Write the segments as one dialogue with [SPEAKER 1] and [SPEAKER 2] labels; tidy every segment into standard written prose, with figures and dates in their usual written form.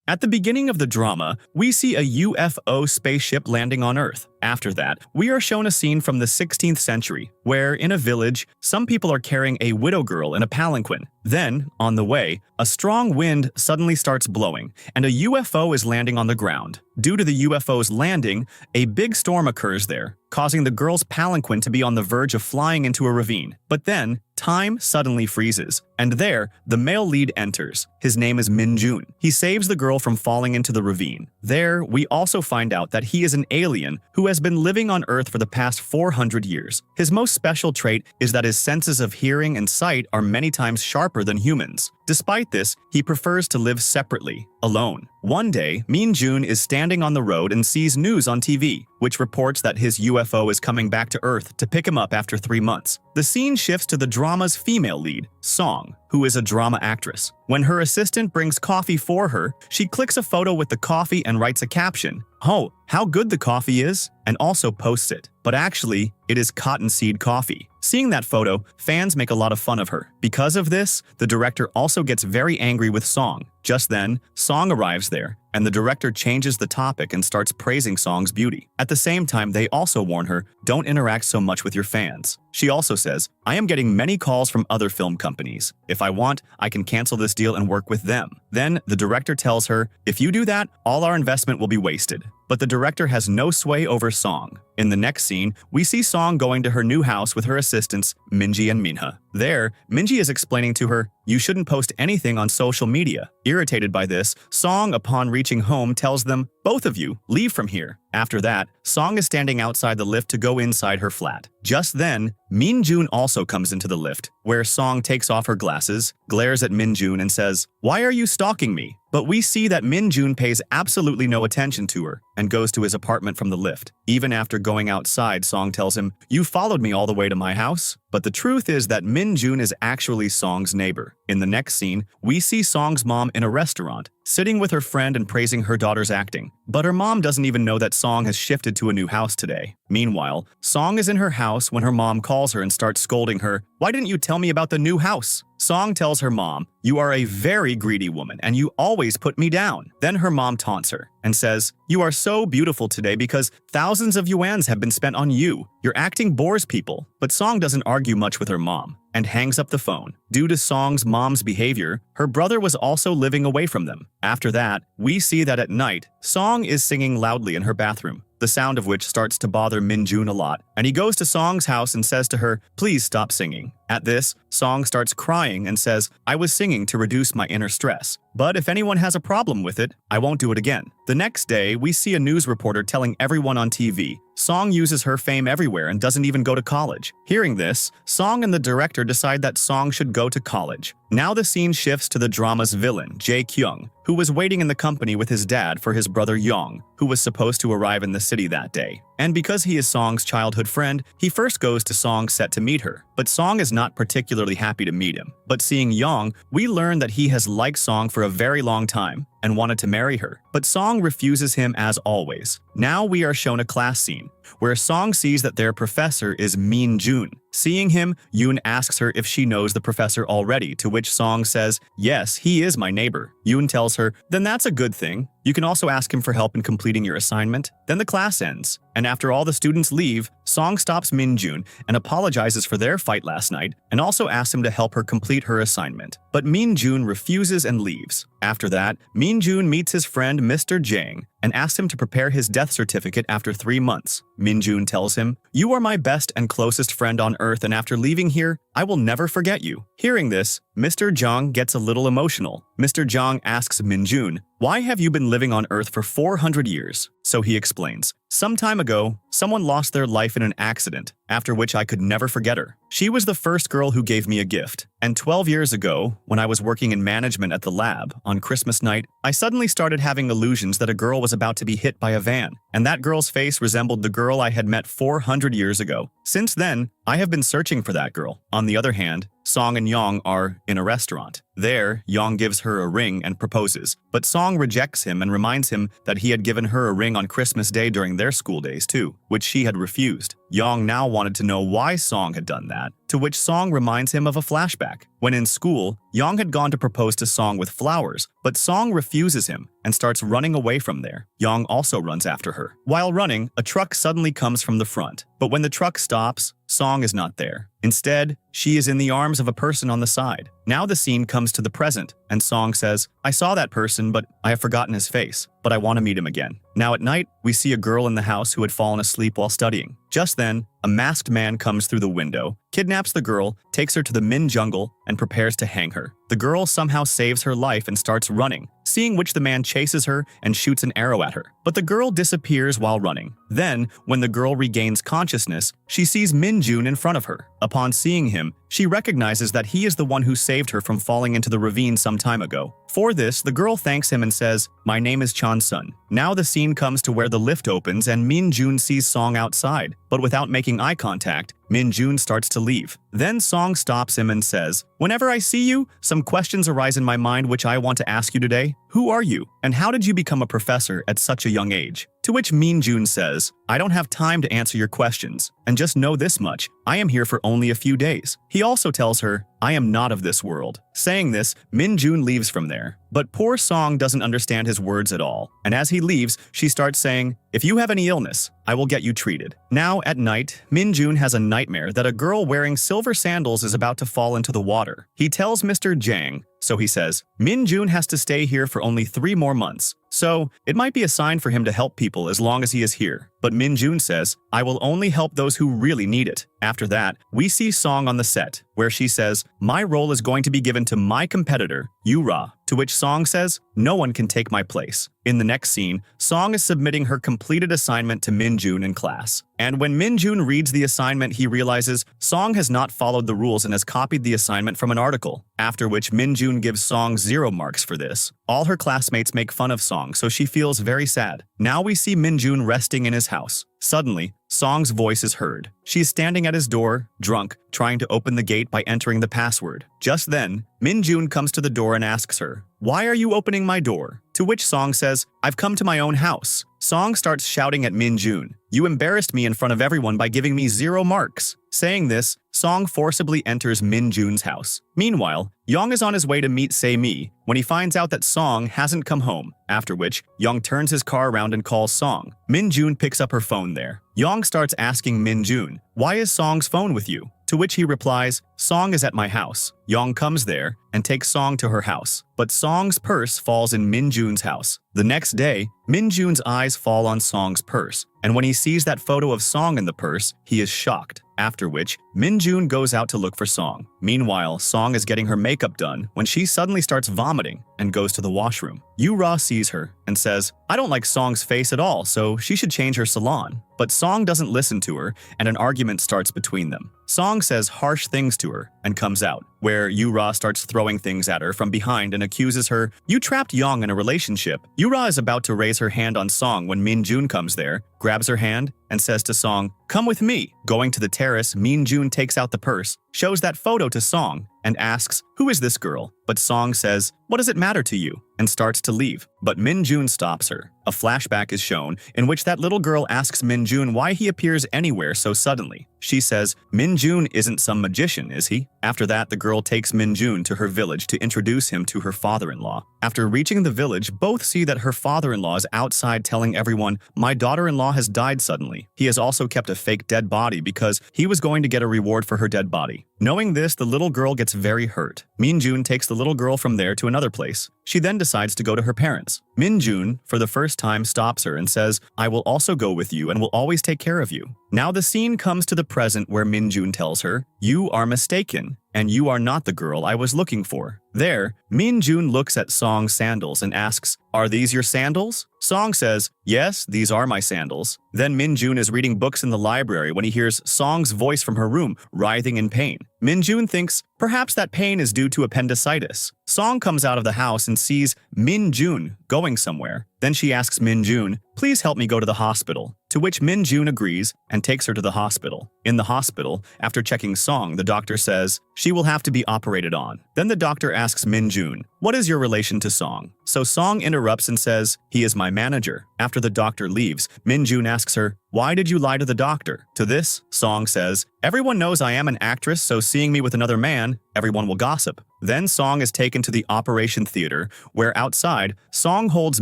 [SPEAKER 1] At the beginning of the drama, we see a UFO spaceship landing on Earth. After that, we are shown a scene from the 16th century, where, in a village, some people are carrying a widow girl in a palanquin. Then, on the way, a strong wind suddenly starts blowing, and a UFO is landing on the ground. Due to the UFO's landing, a big storm occurs there, causing the girl's palanquin to be on the verge of flying into a ravine. But then, time suddenly freezes, and there, the male lead enters. His name is Min-jun. He saves the girl from falling into the ravine. There, we also find out that he is an alien who has been living on Earth for the past 400 years. His most special trait is that his senses of hearing and sight are many times sharper than humans. Despite this, he prefers to live separately, alone. One day, Min-jun is standing on the road and sees news on TV, which reports that his UFO is coming back to Earth to pick him up after 3 months. The scene shifts to the drama's female lead, Song, who is a drama actress. When her assistant brings coffee for her, she clicks a photo with the coffee and writes a caption, "Oh, how good the coffee is," and also posts it. But actually, it is cottonseed coffee. Seeing that photo, fans make a lot of fun of her. Because of this, the director also gets very angry with Song. Just then, Song arrives there, and the director changes the topic and starts praising Song's beauty. At the same time, they also warn her, don't interact so much with your fans. She also says, I am getting many calls from other film companies. If I want, I can cancel this deal and work with them. Then, the director tells her, if you do that, all our investment will be wasted. But the director has no sway over Song. In the next scene, we see Song going to her new house with her assistants, Minji and Minha. There, Minji is explaining to her, you shouldn't post anything on social media. Irritated by this, Song, upon reaching home, tells them, both of you, leave from here. After that, Song is standing outside the lift to go inside her flat. Just then, Min-jun also comes into the lift, where Song takes off her glasses, glares at Min-jun and says, why are you stalking me? But we see that Min-jun pays absolutely no attention to her and goes to his apartment from the lift. Even after going outside, Song tells him, you followed me all the way to my house? But the truth is that Min-jun is actually Song's neighbor. In the next scene, we see Song's mom in a restaurant, sitting with her friend and praising her daughter's acting. But her mom doesn't even know that Song has shifted to a new house today. Meanwhile, Song is in her house when her mom calls her and starts scolding her, why didn't you tell me about the new house? Song tells her mom, you are a very greedy woman and you always put me down. Then her mom taunts her and says, you are so beautiful today because thousands of yuans have been spent on you. Your acting bores people. But Song doesn't argue much with her mom and hangs up the phone. Due to Song's mom's behavior, her brother was also living away from them. After that, we see that at night, Song is singing loudly in her bathroom, the sound of which starts to bother Min-jun a lot, and he goes to Song's house and says to her, please stop singing. At this, Song starts crying and says, I was singing to reduce my inner stress, but if anyone has a problem with it, I won't do it again. The next day, we see a news reporter telling everyone on TV, Song uses her fame everywhere and doesn't even go to college. Hearing this, Song and the director decide that Song should go to college. Now the scene shifts to the drama's villain, Jae-kyung, who was waiting in the company with his dad for his brother Young, who was supposed to arrive in the city that day. And because he is Song's childhood friend, he first goes to Song's set to meet her. But Song is not particularly happy to meet him. But seeing Young, we learn that he has liked Song for a very long time and wanted to marry her. But Song refuses him as always. Now we are shown a class scene, where Song sees that their professor is Min-jun. Seeing him, Yoon asks her if she knows the professor already, to which Song says, yes, he is my neighbor. Yoon tells her, then that's a good thing. You can also ask him for help in completing your assignment. Then the class ends, and after all the students leave, Song stops Min-jun and apologizes for their fight last night and also asks him to help her complete her assignment. But Min-jun refuses and leaves. After that, Min-jun meets his friend Mr. Jang and asks him to prepare his death certificate after 3 months. Min-jun tells him, you are my best and closest friend on earth, and after leaving here, I will never forget you. Hearing this, Mr. Jang gets a little emotional. Mr. Jang asks Min-jun, why have you been living on Earth for 400 years? So he explains, some time ago, someone lost their life in an accident, after which I could never forget her. She was the first girl who gave me a gift. And 12 years ago, when I was working in management at the lab, on Christmas night, I suddenly started having illusions that a girl was about to be hit by a van, and that girl's face resembled the girl I had met 400 years ago. Since then, I have been searching for that girl. On the other hand, Song and Young are in a restaurant. There, Young gives her a ring and proposes, but Song rejects him and reminds him that he had given her a ring on Christmas Day during their school days too, which she had refused. Young now wanted to know why Song had done that, to which Song reminds him of a flashback. When in school, Young had gone to propose to Song with flowers, but Song refuses him and starts running away from there. Young also runs after her. While running, a truck suddenly comes from the front. But when the truck stops, Song is not there. Instead, she is in the arms of a person on the side. Now the scene comes to the present, and Song says, I saw that person, but I have forgotten his face, but I want to meet him again. Now at night, we see a girl in the house who had fallen asleep while studying. Just then, a masked man comes through the window, kidnaps the girl, takes her to the Min jungle, and prepares to hang her. The girl somehow saves her life and starts running, seeing which the man chases her and shoots an arrow at her. But the girl disappears while running. Then, when the girl regains consciousness, she sees Min Jun in front of her. Upon seeing him, she recognizes that he is the one who saved her from falling into the ravine some time ago. For this, the girl thanks him and says, My name is Chan Sun. Now the scene comes to where the lift opens and Min Jun sees Song outside, but without making eye contact, Min Jun starts to leave. Then Song stops him and says, Whenever I see you, some questions arise in my mind which I want to ask you today. Who are you? And how did you become a professor at such a young age? To which Min Jun says, I don't have time to answer your questions, and just know this much, I am here for only a few days. He also tells her, I am not of this world. Saying this, Min Jun leaves from there. But poor Song doesn't understand his words at all, and as he leaves, she starts saying, If you have any illness, I will get you treated. Now, at night, Min Jun has a nightmare that a girl wearing silver sandals is about to fall into the water. He tells Mr. Jang, so he says, Min Jun has to stay here for only 3 more months. So, it might be a sign for him to help people as long as he is here. But Min Jun says, I will only help those who really need it. After that, we see Song on the set, where she says, My role is going to be given to my competitor, Yura. To which Song says, No one can take my place. In the next scene, Song is submitting her completed assignment to Min Jun in class. And when Min Jun reads the assignment, he realizes Song has not followed the rules and has copied the assignment from an article. After which Min Jun gives Song 0 marks for this. All her classmates make fun of Song, so she feels very sad. Now we see Min Jun resting in his house. Suddenly, Song's voice is heard. She's standing at his door, drunk, trying to open the gate by entering the password. Just then, Min Jun comes to the door and asks her, Why are you opening my door? To which Song says, I've come to my own house. Song starts shouting at Min Jun, You embarrassed me in front of everyone by giving me 0 marks. Saying this, Song forcibly enters Min Jun's house. Meanwhile, Young is on his way to meet Se-mi when he finds out that Song hasn't come home, after which Young turns his car around and calls Song. Min Jun picks up her phone there. Young starts asking Min Jun, Why is Song's phone with you? To which he replies, Song is at my house. Young comes there and takes Song to her house, but Song's purse falls in Min Jun's house. The next day, Min Jun's eyes fall on Song's purse, and when he sees that photo of Song in the purse, he is shocked. After which, Min Jun goes out to look for Song. Meanwhile, Song is getting her makeup done when she suddenly starts vomiting and goes to the washroom. Yura sees her and says, I don't like Song's face at all, so she should change her salon. But Song doesn't listen to her, and an argument starts between them. Song says harsh things to her and comes out, where Yura starts throwing things at her from behind and accuses her, You trapped Young in a relationship. Yura is about to raise her hand on Song when Min Jun comes there, grabs her hand, and says to Song, Come with me. Going to the terrace, Min Jun takes out the purse, shows that photo to Song, and asks, Who is this girl? But Song says, What does it matter to you? And starts to leave. But Min Jun stops her. A flashback is shown in which that little girl asks Min Jun why he appears anywhere so suddenly. She says, Min Jun isn't some magician, is he? After that, the girl takes Min Jun to her village to introduce him to her father-in-law. After reaching the village, both see that her father-in-law is outside telling everyone, My daughter-in-law has died suddenly. He has also kept a fake dead body because he was going to get a reward for her dead body. Knowing this, the little girl gets very hurt. Min Jun takes the little girl from there to another place. She then decides to go to her parents. Min Jun, for the first time, stops her and says, I will also go with you and will always take care of you. Now the scene comes to the present where Min Jun tells her, You are mistaken, and you are not the girl I was looking for. There, Min Jun looks at Song's sandals and asks, Are these your sandals? Song says, Yes, these are my sandals. Then Min Jun is reading books in the library when he hears Song's voice from her room, writhing in pain. Min Jun thinks, perhaps that pain is due to appendicitis. Song comes out of the house and sees Min Jun going somewhere. Then she asks Min Jun, Please help me go to the hospital. To which Min Jun agrees and takes her to the hospital. In the hospital, after checking Song, the doctor says she will have to be operated on. Then the doctor asks Min Jun, What is your relation to Song? So Song interrupts and says, He is my manager. After the doctor leaves, Min Jun asks her, Why did you lie to the doctor? To this, Song says, Everyone knows I am an actress, so seeing me with another man, everyone will gossip. Then Song is taken to the operation theater, where outside, Song Song holds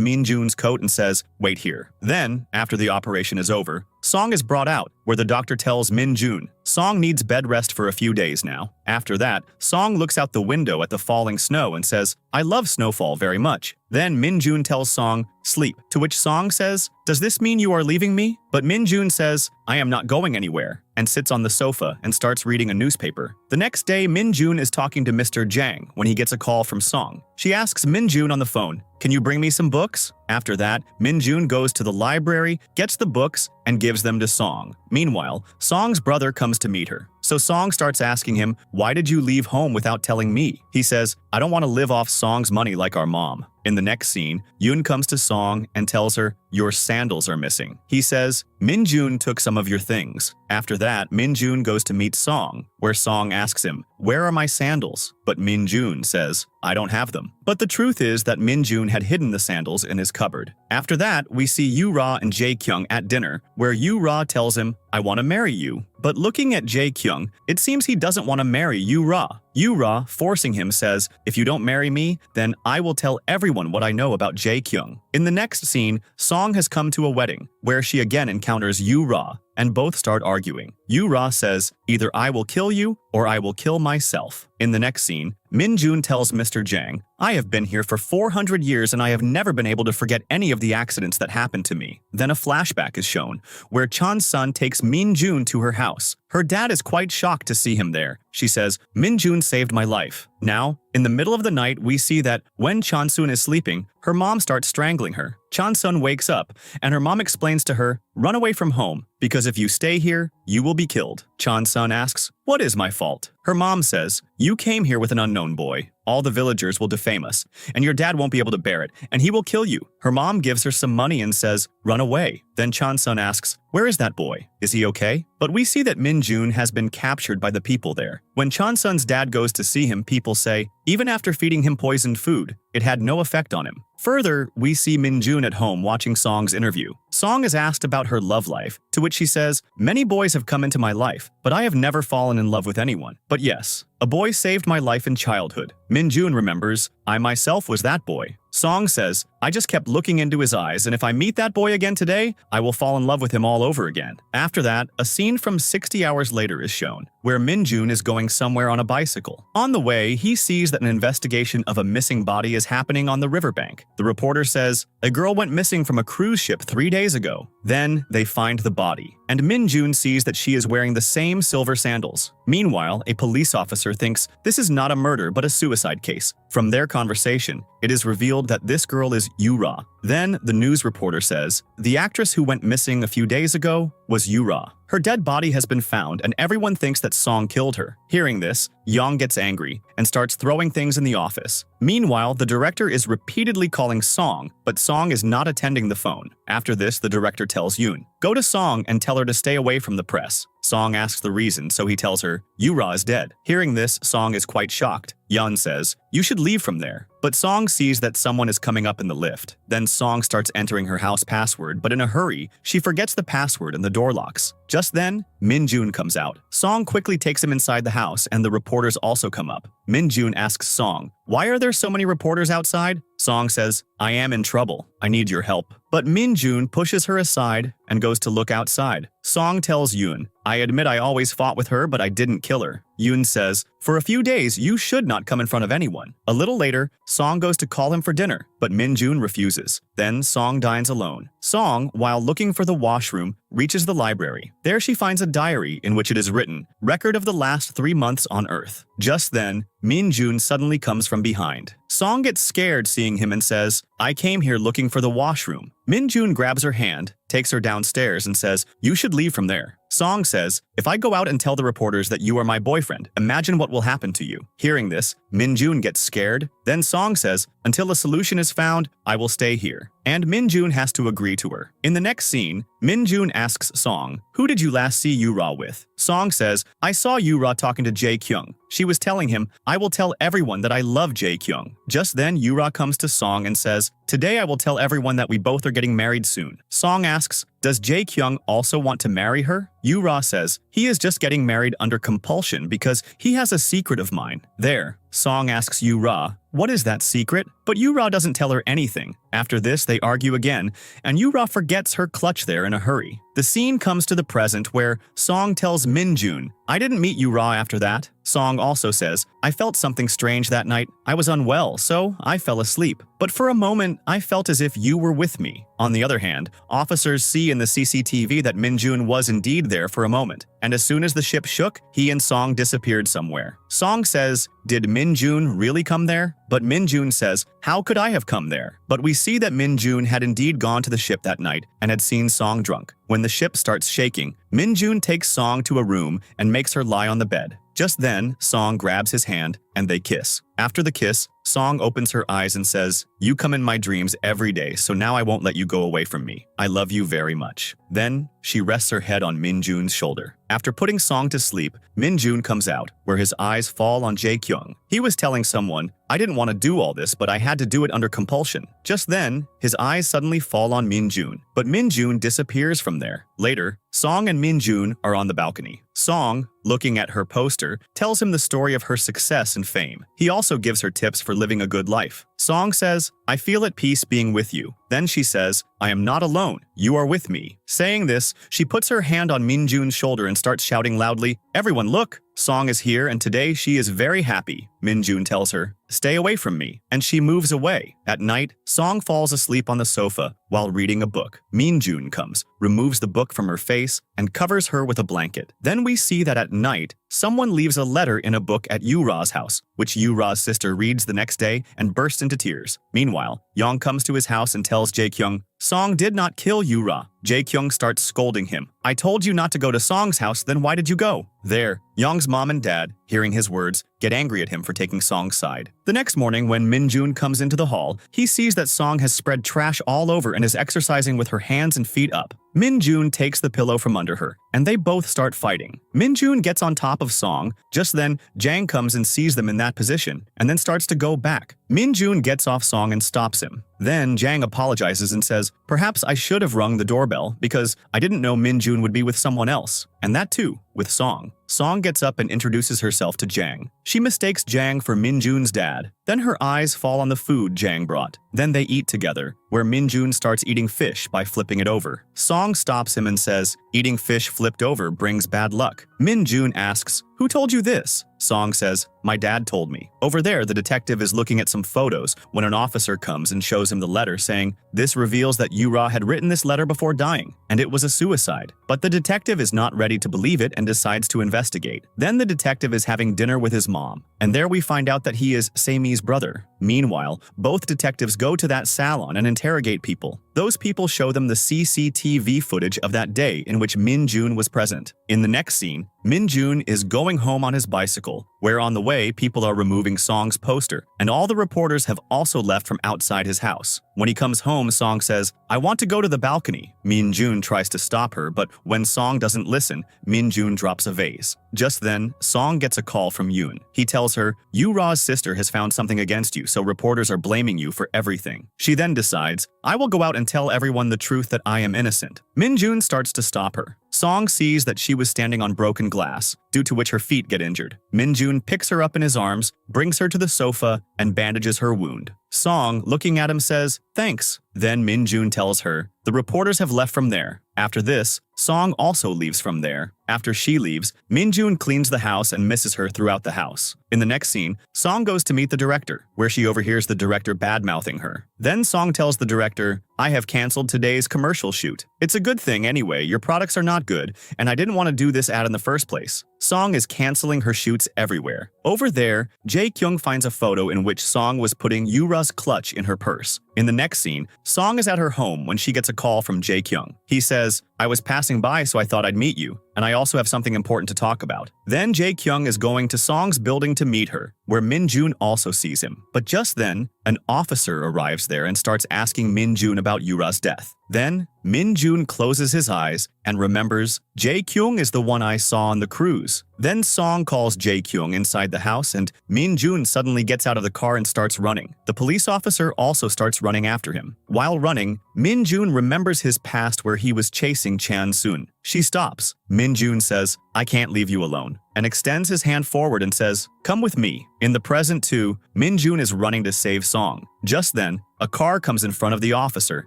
[SPEAKER 1] Min-jun's coat and says, "Wait here." Then, after the operation is over, Song is brought out, where the doctor tells Min-jun Song needs bed rest for a few days now. After that, Song looks out the window at the falling snow and says, "I love snowfall very much." Then Min-jun tells Song, "Sleep," to which Song says, "Does this mean you are leaving me?" But Min-jun says, "I am not going anywhere," and sits on the sofa and starts reading a newspaper. The next day, Min-jun is talking to Mr. Jang when he gets a call from Song. She asks Min-jun on the phone, "Can you bring me some books?" After that, Min-jun goes to the library, gets the books, and gives them to Song. Meanwhile, Song's brother comes to meet her. So Song starts asking him, "Why did you leave home without telling me?" He says, "I don't want to live off Song's money like our mom." In the next scene, Yoon comes to Song and tells her, "Your sandals are missing." He says, "Min-jun took some of your things." After that, Min-jun goes to meet Song, where Song asks him, "Where are my sandals?" But Min-jun says, "I don't have them." But the truth is that Min-jun had hidden the sandals in his cupboard. After that, we see Yoo-ra and Jae-kyung at dinner, where Yoo-ra tells him, "I want to marry you." But looking at Jae-kyung, it seems he doesn't want to marry Yoo-ra. Yoo-ra, forcing him, says, "If you don't marry me, then I will tell everyone what I know about Jae-kyung." In the next scene, Song has come to a wedding, where she again encounters Yoo-ra, and both start arguing. Yoo-ra says, "Either I will kill you, or I will kill myself." In the next scene, Min-jun tells Mr. Jang, "I have been here for 400 years and I have never been able to forget any of the accidents that happened to me." Then a flashback is shown, where Chon-sun takes Min-jun to her house. Her dad is quite shocked to see him there. She says, "Min-jun saved my life." Now, in the middle of the night, we see that when Chon-sun is sleeping, her mom starts strangling her. Chon-sun wakes up, and her mom explains to her, "Run away from home, because if you stay here, you will be killed." Chon-sun asks, "What is my fault?" Her mom says, "You came here with an unknown boy. All the villagers will defame us, and your dad won't be able to bear it, and he will kill you." Her mom gives her some money and says, "Run away." Then Chon-sun asks, "Where is that boy? Is he okay?" But we see that Min-jun has been captured by the people there. When Chon-sun's dad goes to see him, people say, even after feeding him poisoned food, it had no effect on him. Further, we see Min-jun at home watching Song's interview. Song is asked about her love life, to which she says, "Many boys have come into my life, but I have never fallen in love with anyone. But yes, a boy saved my life in childhood." Min-jun remembers, "I myself was that boy." Song says, "I just kept looking into his eyes, and if I meet that boy again today, I will fall in love with him all over again." After that, a scene from 60 Hours Later is shown, where Min-jun is going somewhere on a bicycle. On the way, he sees that an investigation of a missing body is happening on the riverbank. The reporter says, "A girl went missing from a cruise ship 3 days ago." Then, they find the body, and Min-jun sees that she is wearing the same silver sandals. Meanwhile, a police officer thinks this is not a murder but a suicide case. From their conversation, it is revealed that this girl is Yoo-ra. Then, the news reporter says, "The actress who went missing a few days ago was Yoo-ra. Her dead body has been found, and everyone thinks that Song killed her." Hearing this, Young gets angry and starts throwing things in the office. Meanwhile, the director is repeatedly calling Song, but Song is not attending the phone. After this, the director tells Yoon, "Go to Song and tell her to stay away from the press." Song asks the reason, so he tells her, "Yoo-ra is dead." Hearing this, Song is quite shocked. Yeon says, "You should leave from there." But Song sees that someone is coming up in the lift. Then Song starts entering her house password, but in a hurry, she forgets the password and the door locks. Just then, Min-jun comes out. Song quickly takes him inside the house, and the reporters also come up. Min-jun asks Song, "Why are there so many reporters outside?" Song says, "I am in trouble. I need your help." But Min-jun pushes her aside and goes to look outside. Song tells Yoon, "I admit I always fought with her, but I didn't kill her." Yoon says, "For a few days, you should not come in front of anyone." A little later, Song goes to call him for dinner, but Min-jun refuses. Then Song dines alone. Song, while looking for the washroom, reaches the library. There she finds a diary in which it is written, "Record of the last 3 months on Earth." Just then, Min-jun suddenly comes from behind. Song gets scared seeing him and says, "I came here looking for the washroom." Min-jun grabs her hand, takes her downstairs and says, "You should leave from there." Song says, "If I go out and tell the reporters that you are my boyfriend, imagine what will happen to you." Hearing this, Min-jun gets scared. Then Song says, "Until a solution is found, I will stay here." And Min-jun has to agree to her. In the next scene, Min-jun asks Song, "Who did you last see Yoo-ra with?" Song says, "I saw Yoo-ra talking to Jae-kyung. She was telling him, 'I will tell everyone that I love Jae-kyung.'" Just then, Yoo-ra comes to Song and says, "Today I will tell everyone that we both are getting married soon." Song asks, "Does Jae-kyung also want to marry her?" Yoo-ra says, "He is just getting married under compulsion because he has a secret of mine." There, Song asks Yoo-ra, what is that secret? But Yura doesn't tell her anything. After this, they argue again, and Yura forgets her clutch there in a hurry. The scene comes to the present where Song tells Minjun, I didn't meet Yura after that. Song also says, I felt something strange that night. I was unwell, so I fell asleep. But for a moment, I felt as if you were with me. On the other hand, officers see in the CCTV that Minjun was indeed there for a moment, and as soon as the ship shook, he and Song disappeared somewhere. Song says, did Minjun really come there? But Minjun says, how could I have come there? But we see that Minjun had indeed gone to the ship that night and had seen Song drunk. When the ship starts shaking, Minjun takes Song to a room and makes her lie on the bed. Just then, Song grabs his hand and they kiss. After the kiss, Song opens her eyes and says, you come in my dreams every day, so now I won't let you go away from me. I love you very much. Then, she rests her head on Minjun's shoulder. After putting Song to sleep, Minjun comes out, where his eyes fall on Jae-kyung. He was telling someone, I didn't want to do all this, but I had to do it under compulsion. Just then, his eyes suddenly fall on Minjun, but Minjun disappears from there. Later, Song and Minjun are on the balcony. Song, looking at her poster, tells him the story of her success and fame. He also gives her tips for living a good life. Song says, I feel at peace being with you. Then she says, I am not alone. You are with me. Saying this, she puts her hand on Minjun's shoulder and starts shouting loudly, everyone look! Song is here and today she is very happy. Minjun tells her, stay away from me, and she moves away. At night, Song falls asleep on the sofa while reading a book. Minjun comes, removes the book from her face, and covers her with a blanket. Then we see that at night, someone leaves a letter in a book at Yura's house, which Yura's sister reads the next day and bursts into tears. Meanwhile, Young comes to his house and tells Jae-kyung, Song did not kill Yura. Jae-kyung starts scolding him. I told you not to go to Song's house, then why did you go? There, Young's mom and dad, hearing his words, get angry at him for taking Song's side. The next morning, when Minjun comes into the hall, he sees that Song has spread trash all over and is exercising with her hands and feet up. Minjun takes the pillow from under her, and they both start fighting. Minjun gets on top of Song. Just then, Jang comes and sees them in that position, and then starts to go back. Minjun gets off Song and stops him. Then Jang apologizes and says, perhaps I should have rung the doorbell because I didn't know Minjun would be with someone else. And that too, with Song. Song gets up and introduces herself to Jang. She mistakes Jang for Minjun's dad. Then her eyes fall on the food Jang brought. Then they eat together, where Minjun starts eating fish by flipping it over. Song stops him and says, eating fish flipped over brings bad luck. Minjun asks, who told you this? Song says, my dad told me. Over there, the detective is looking at some photos when an officer comes and shows him the letter saying, this reveals that Yura had written this letter before dying, and it was a suicide. But the detective is not ready to believe it and decides to investigate. Then the detective is having dinner with his mom, and there we find out that he is Saimi's brother. Meanwhile, both detectives go to that salon and interrogate people. Those people show them the CCTV footage of that day in which Minjun was present. In the next scene, Minjun is going home on his bicycle, where on the way people are removing Song's poster, and all the reporters have also left from outside his house. When he comes home, Song says, I want to go to the balcony. Minjun tries to stop her, but when Song doesn't listen, Minjun drops a vase. Just then, Song gets a call from Yoon. He tells her, Yura's sister has found something against you, so reporters are blaming you for everything. She then decides, I will go out and tell everyone the truth that I am innocent. Minjun starts to stop her. Song sees that she was standing on broken glass, due to which her feet get injured. Minjun picks her up in his arms, brings her to the sofa, and bandages her wound. Song, looking at him, says, thanks. Then Minjun tells her, the reporters have left from there. After this, Song also leaves from there. After she leaves, Minjun cleans the house and misses her throughout the house. In the next scene, Song goes to meet the director, where she overhears the director bad-mouthing her. Then Song tells the director, I have canceled today's commercial shoot. It's a good thing anyway, your products are not good, and I didn't want to do this ad in the first place. Song is canceling her shoots everywhere. Over there, Jae-kyung finds a photo in which Song was putting Yura's clutch in her purse. In the next scene, Song is at her home when she gets a call from Jae-kyung. He says, I was passing by so I thought I'd meet you, and I also have something important to talk about. Then Jae-kyung is going to Song's building to meet her, where Minjun also sees him. But just then, an officer arrives there and starts asking Minjun about Yura's death. Then, Minjun closes his eyes and remembers, Jae-kyung is the one I saw on the cruise. Then Song calls Jae-kyung inside the house and Minjun suddenly gets out of the car and starts running. The police officer also starts running after him. While running, Min-jun remembers his past where he was chasing Chan-sun. She stops. Min-jun says, "I can't leave you alone," and extends his hand forward and says, "Come with me." In the present too, Min-jun is running to save Song. Just then, a car comes in front of the officer,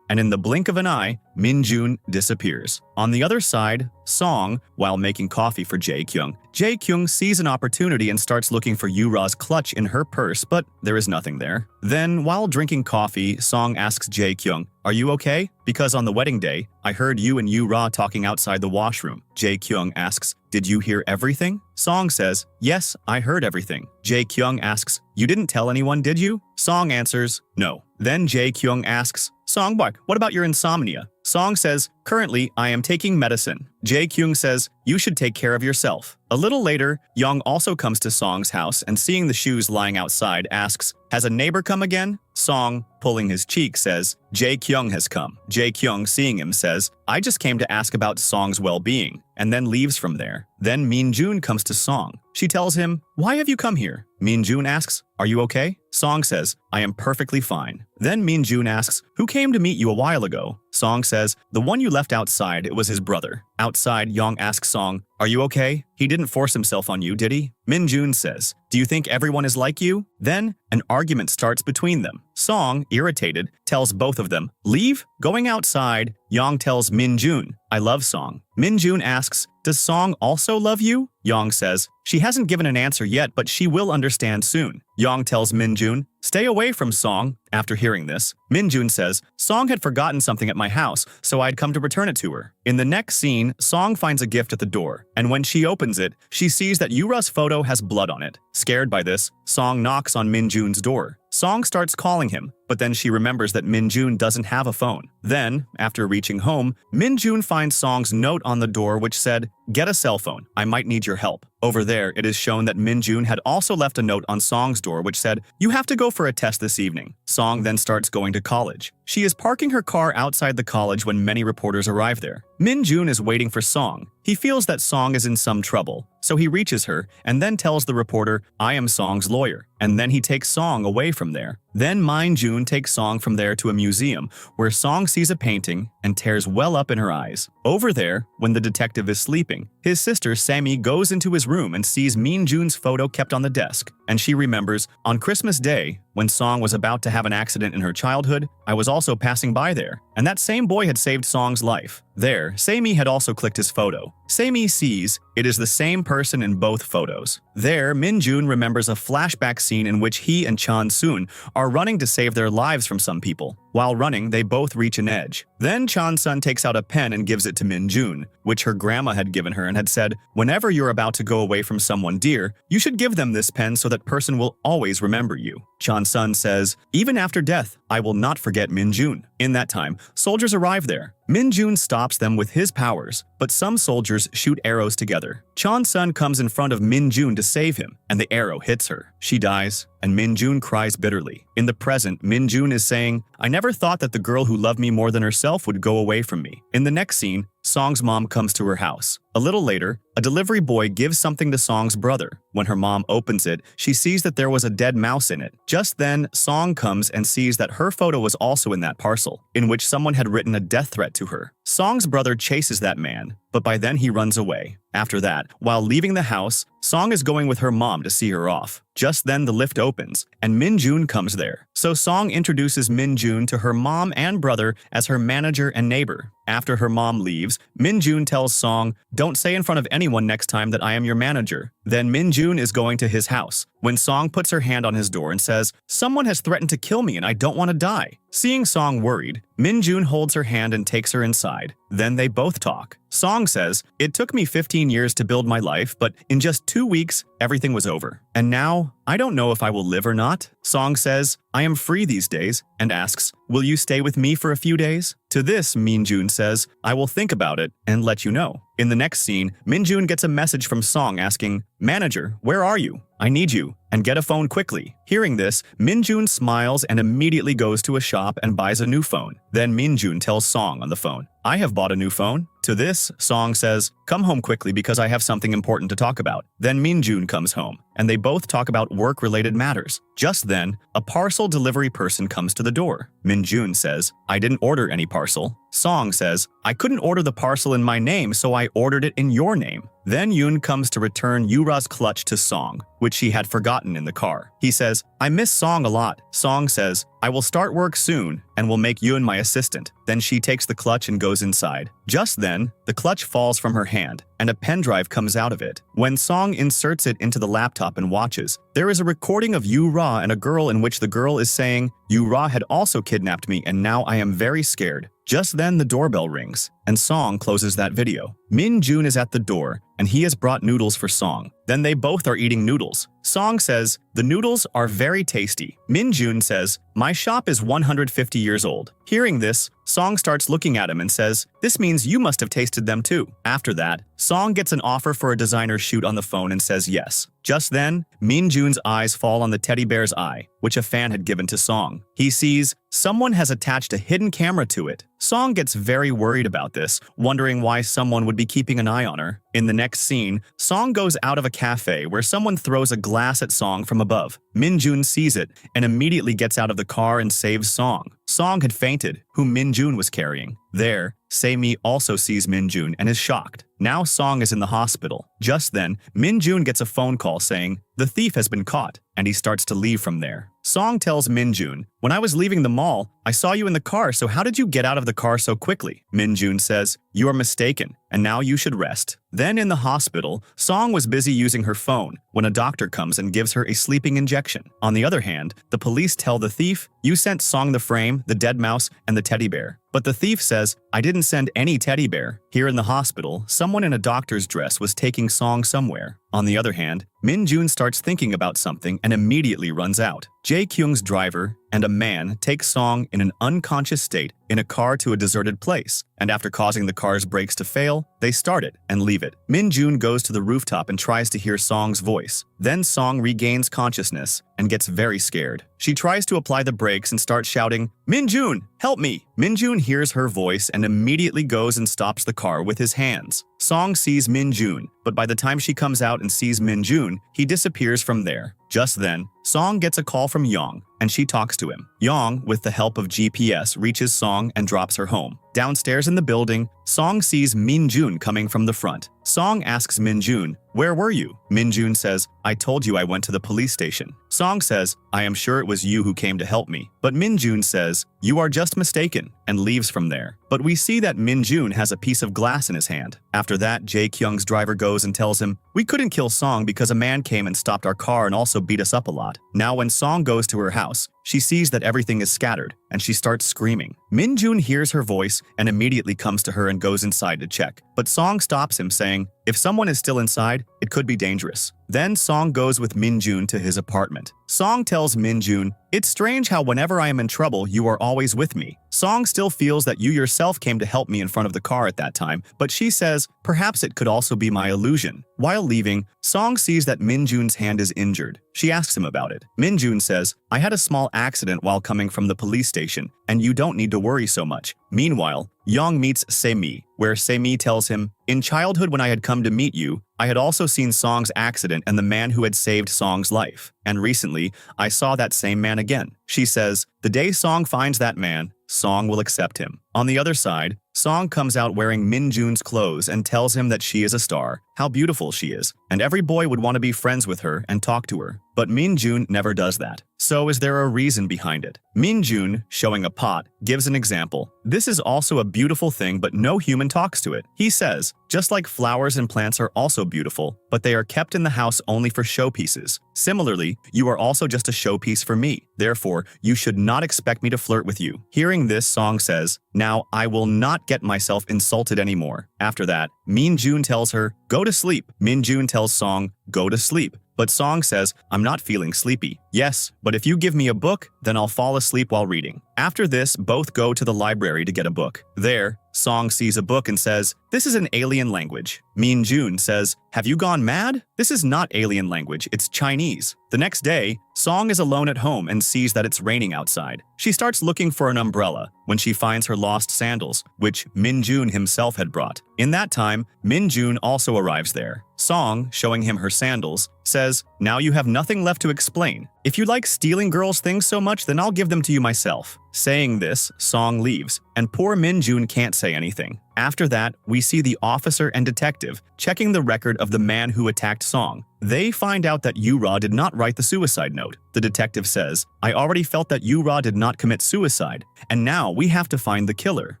[SPEAKER 1] and in the blink of an eye, Min-jun disappears. On the other side, Song, while making coffee for Jae-kyung sees an opportunity and starts looking for Yura's clutch in her purse, but there is nothing there. Then, while drinking coffee, Song asks Jae-kyung, "Are you okay? Because on the wedding day, I heard you and Yura talking outside the washroom." Jae-kyung asks, "Did you hear everything?" Song says, "Yes, I heard everything." Jae-kyung asks, "You didn't tell anyone, did you?" Song answers, "No." Then Jae-kyung asks, "Songbok, what about your insomnia?" Song says, "Currently, I am taking medicine." Jae-kyung says, "You should take care of yourself." A little later, Young also comes to Song's house and seeing the shoes lying outside asks, "Has a neighbor come again?" Song, pulling his cheek, says, "Jae-kyung has come." Jae-kyung, seeing him, says, "I just came to ask about Song's well-being," and then leaves from there. Then Min-jun comes to Song. She tells him, "Why have you come here?" Min-jun asks, "Are you okay?" Song says, "I am perfectly fine." Then Min-jun asks, "Who came to meet you a while ago?" Song says, "The one you left outside, it was his brother." Outside, Young asks Song, "Are you okay? He didn't force himself on you, did he?" Min-jun says, "Do you think everyone is like you?" Then, an argument starts between them. Song, irritated, tells both of them, "Leave?" Going outside, Young tells Min-jun, "I love Song." Min-jun asks, "Does Song also love you?" Young says, "She hasn't given an answer yet, but she will understand soon." Young tells Min-jun, "Stay away from Song." After hearing this, Min-jun says, "Song had forgotten something at my house, so I'd come to return it to her." In the next scene, Song finds a gift at the door, and when she opens it, she sees that Yura's photo has blood on it. Scared by this, Song knocks on Min-jun's door. Song starts calling him, but then she remembers that Min-jun doesn't have a phone. Then, after reaching home, Min-jun finds Song's note on the door which said, "Get a cell phone, I might need your help." Over there, it is shown that Min-jun had also left a note on Song's door which said, "You have to go for a test this evening." Song then starts going to college. She is parking her car outside the college when many reporters arrive there. Min-jun is waiting for Song. He feels that Song is in some trouble, so he reaches her and then tells the reporter, "I am Song's lawyer," and then he takes Song away from there. Then Min-jun takes Song from there to a museum where Song sees a painting and tears well up in her eyes. Over there, when the detective is sleeping, his sister Sammy goes into his room and sees Min-jun's photo kept on the desk, and she remembers, "On Christmas Day, when Song was about to have an accident in her childhood, I was also passing by there, and that same boy had saved Song's life." There, Sammy had also clicked his photo. Sammy sees it is the same person in both photos. There, Min-jun remembers a flashback scene in which he and Chan-sun are running to save their lives from some people. While running, they both reach an edge. Then Chan-sun takes out a pen and gives it to Min-jun, which her grandma had given her and had said, "Whenever you're about to go away from someone dear, you should give them this pen so that person will always remember you." Chan-sun says, "Even after death, I will not forget Min-jun." In that time, soldiers arrive there. Min-jun stops them with his powers, but some soldiers shoot arrows together. Chan-sun comes in front of Min-jun to save him, and the arrow hits her. She dies, and Min-jun cries bitterly. In the present, Min-jun is saying, "I never thought that the girl who loved me more than herself would go away from me." In the next scene, Song's mom comes to her house. A little later, a delivery boy gives something to Song's brother. When her mom opens it, she sees that there was a dead mouse in it. Just then, Song comes and sees that her photo was also in that parcel, in which someone had written a death threat to her. Song's brother chases that man, but by then he runs away. After that, while leaving the house, Song is going with her mom to see her off. Just then the lift opens, and Min-jun comes there. So Song introduces Min-jun to her mom and brother as her manager and neighbor. After her mom leaves, Min-jun tells Song, "Don't say in front of anyone next time that I am your manager." Then Min-jun is going to his house, when Song puts her hand on his door and says, "Someone has threatened to kill me and I don't want to die." Seeing Song worried, Min-jun holds her hand and takes her inside. Then they both talk. Song says, "It took me 15 years to build my life, but in just 2 weeks, everything was over. And now, I don't know if I will live or not." Song says, "I am free these days," and asks, "Will you stay with me for a few days?" To this, Min-jun says, "I will think about it and let you know." In the next scene, Min-jun gets a message from Song asking, "Manager, where are you? I need you, and get a phone quickly." Hearing this, Min-jun smiles and immediately goes to a shop and buys a new phone. Then Minjun tells Song on the phone, I have bought a new phone. To this, Song says, come home quickly because I have something important to talk about. Then Minjun comes home, and they both talk about work-related matters. Just then, a parcel delivery person comes to the door. Minjun says, I didn't order any parcel. Song says, I couldn't order the parcel in my name, so I ordered it in your name. Then Yoon comes to return Yura's clutch to Song, which he had forgotten in the car. He says, I miss Song a lot. Song says, I will start work soon and will make Yoon my assistant. Then she takes the clutch and goes inside. Just then, the clutch falls from her hand and a pen drive comes out of it. When Song inserts it into the laptop and watches, there is a recording of Yura and a girl in which the girl is saying, Yura had also kidnapped me and now I am very scared. Just then the doorbell rings, and Song closes that video. Minjun is at the door, and he has brought noodles for Song. Then they both are eating noodles. Song says, the noodles are very tasty. Minjun says, my shop is 150 years old. Hearing this, Song starts looking at him and says, this means you must have tasted them too. After that, Song gets an offer for a designer shoot on the phone and says yes. Just then, Minjun's eyes fall on the teddy bear's eye, which a fan had given to Song. He sees someone has attached a hidden camera to it. Song gets very worried about this, wondering why someone would be keeping an eye on her. In the next scene, Song goes out of a cafe where someone throws a glass at Song from above. Minjun sees it and immediately gets out of the car and saves Song. Song had fainted, whom Minjun was carrying. There, Sae-mi also sees Minjun and is shocked. Now Song is in the hospital. Just then, Minjun gets a phone call saying, the thief has been caught, and he starts to leave from there. Song tells Minjun, when I was leaving the mall, I saw you in the car, so how did you get out of the car so quickly? Minjun says, you are mistaken, and now you should rest. Then in the hospital, Song was busy using her phone when a doctor comes and gives her a sleeping injection. On the other hand, the police tell the thief, you sent Song the frame, the dead mouse, and the teddy bear. But the thief says, I didn't send any teddy bear. Here in the hospital, someone in a doctor's dress was taking Song somewhere. On the other hand, Minjun starts thinking about something and immediately runs out. Jae-kyung's driver and a man take Song in an unconscious state in a car to a deserted place, and after causing the car's brakes to fail, they start it and leave it. Minjun goes to the rooftop and tries to hear Song's voice. Then Song regains consciousness and gets very scared. She tries to apply the brakes and starts shouting, Minjun, help me! Minjun hears her voice and immediately goes and stops the car with his hands. Song sees Minjun, but by the time she comes out and sees Minjun, he disappears from there. Just then, Song gets a call from Yong, and she talks to him. Yong, with the help of GPS, reaches Song and drops her home. Downstairs in the building, Song sees Minjun coming from the front. Song asks Minjun, where were you? Minjun says, I told you I went to the police station. Song says, I am sure it was you who came to help me. But Minjun says, you are just mistaken, and leaves from there. But we see that Minjun has a piece of glass in his hand. After that, Jae-kyung's driver goes and tells him, we couldn't kill Song because a man came and stopped our car and also beat us up a lot. Now when Song goes to her house, she sees that everything is scattered, and she starts screaming. Minjun hears her voice and immediately comes to her and goes inside to check. But Song stops him, saying, if someone is still inside, it could be dangerous. Then Song goes with Minjun to his apartment. Song tells Minjun, it's strange how whenever I am in trouble, you are always with me. Song still feels that you yourself came to help me in front of the car at that time, but she says, perhaps it could also be my illusion. While leaving, Song sees that Minjun's hand is injured. She asks him about it. Minjun says, I had a small accident while coming from the police station, and you don't need to worry so much. Meanwhile, Yong meets Sae-mi, where Sae-mi tells him, in childhood when I had come to meet you, I had also seen Song's accident and the man who had saved Song's life. And recently, I saw that same man again. She says, the day Song finds that man, Song will accept him. On the other side, Song comes out wearing Minjun's clothes and tells him that she is a star, how beautiful she is, and every boy would want to be friends with her and talk to her. But Minjun never does that. So is there a reason behind it? Minjun, showing a pot, gives an example. This is also a beautiful thing, but no human talks to it. He says, just like flowers and plants are also beautiful, but they are kept in the house only for showpieces. Similarly, you are also just a showpiece for me. Therefore, you should not expect me to flirt with you. Hearing this, Song says, now I will not get myself insulted anymore. After that, Minjun tells her, go to sleep. Min-jun tells Song, go to sleep. But Song says, I'm not feeling sleepy. Yes, but if you give me a book, then I'll fall asleep while reading. After this, both go to the library to get a book. There, Song sees a book and says, this is an alien language. Min-jun says, have you gone mad? This is not alien language, it's Chinese. The next day, Song is alone at home and sees that it's raining outside. She starts looking for an umbrella when she finds her lost sandals, which Min-jun himself had brought. In that time, Min-jun also arrives there. Song, showing him her sandals, says, now you have nothing left to explain. If you like stealing girls' things so much, then I'll give them to you myself. Saying this, Song leaves, and poor Min-jun can't say anything. After that, we see the officer and detective checking the record of the man who attacked Song. They find out that Yu-ra did not write the suicide note. The detective says, I already felt that Yu-ra did not commit suicide, and now we have to find the killer.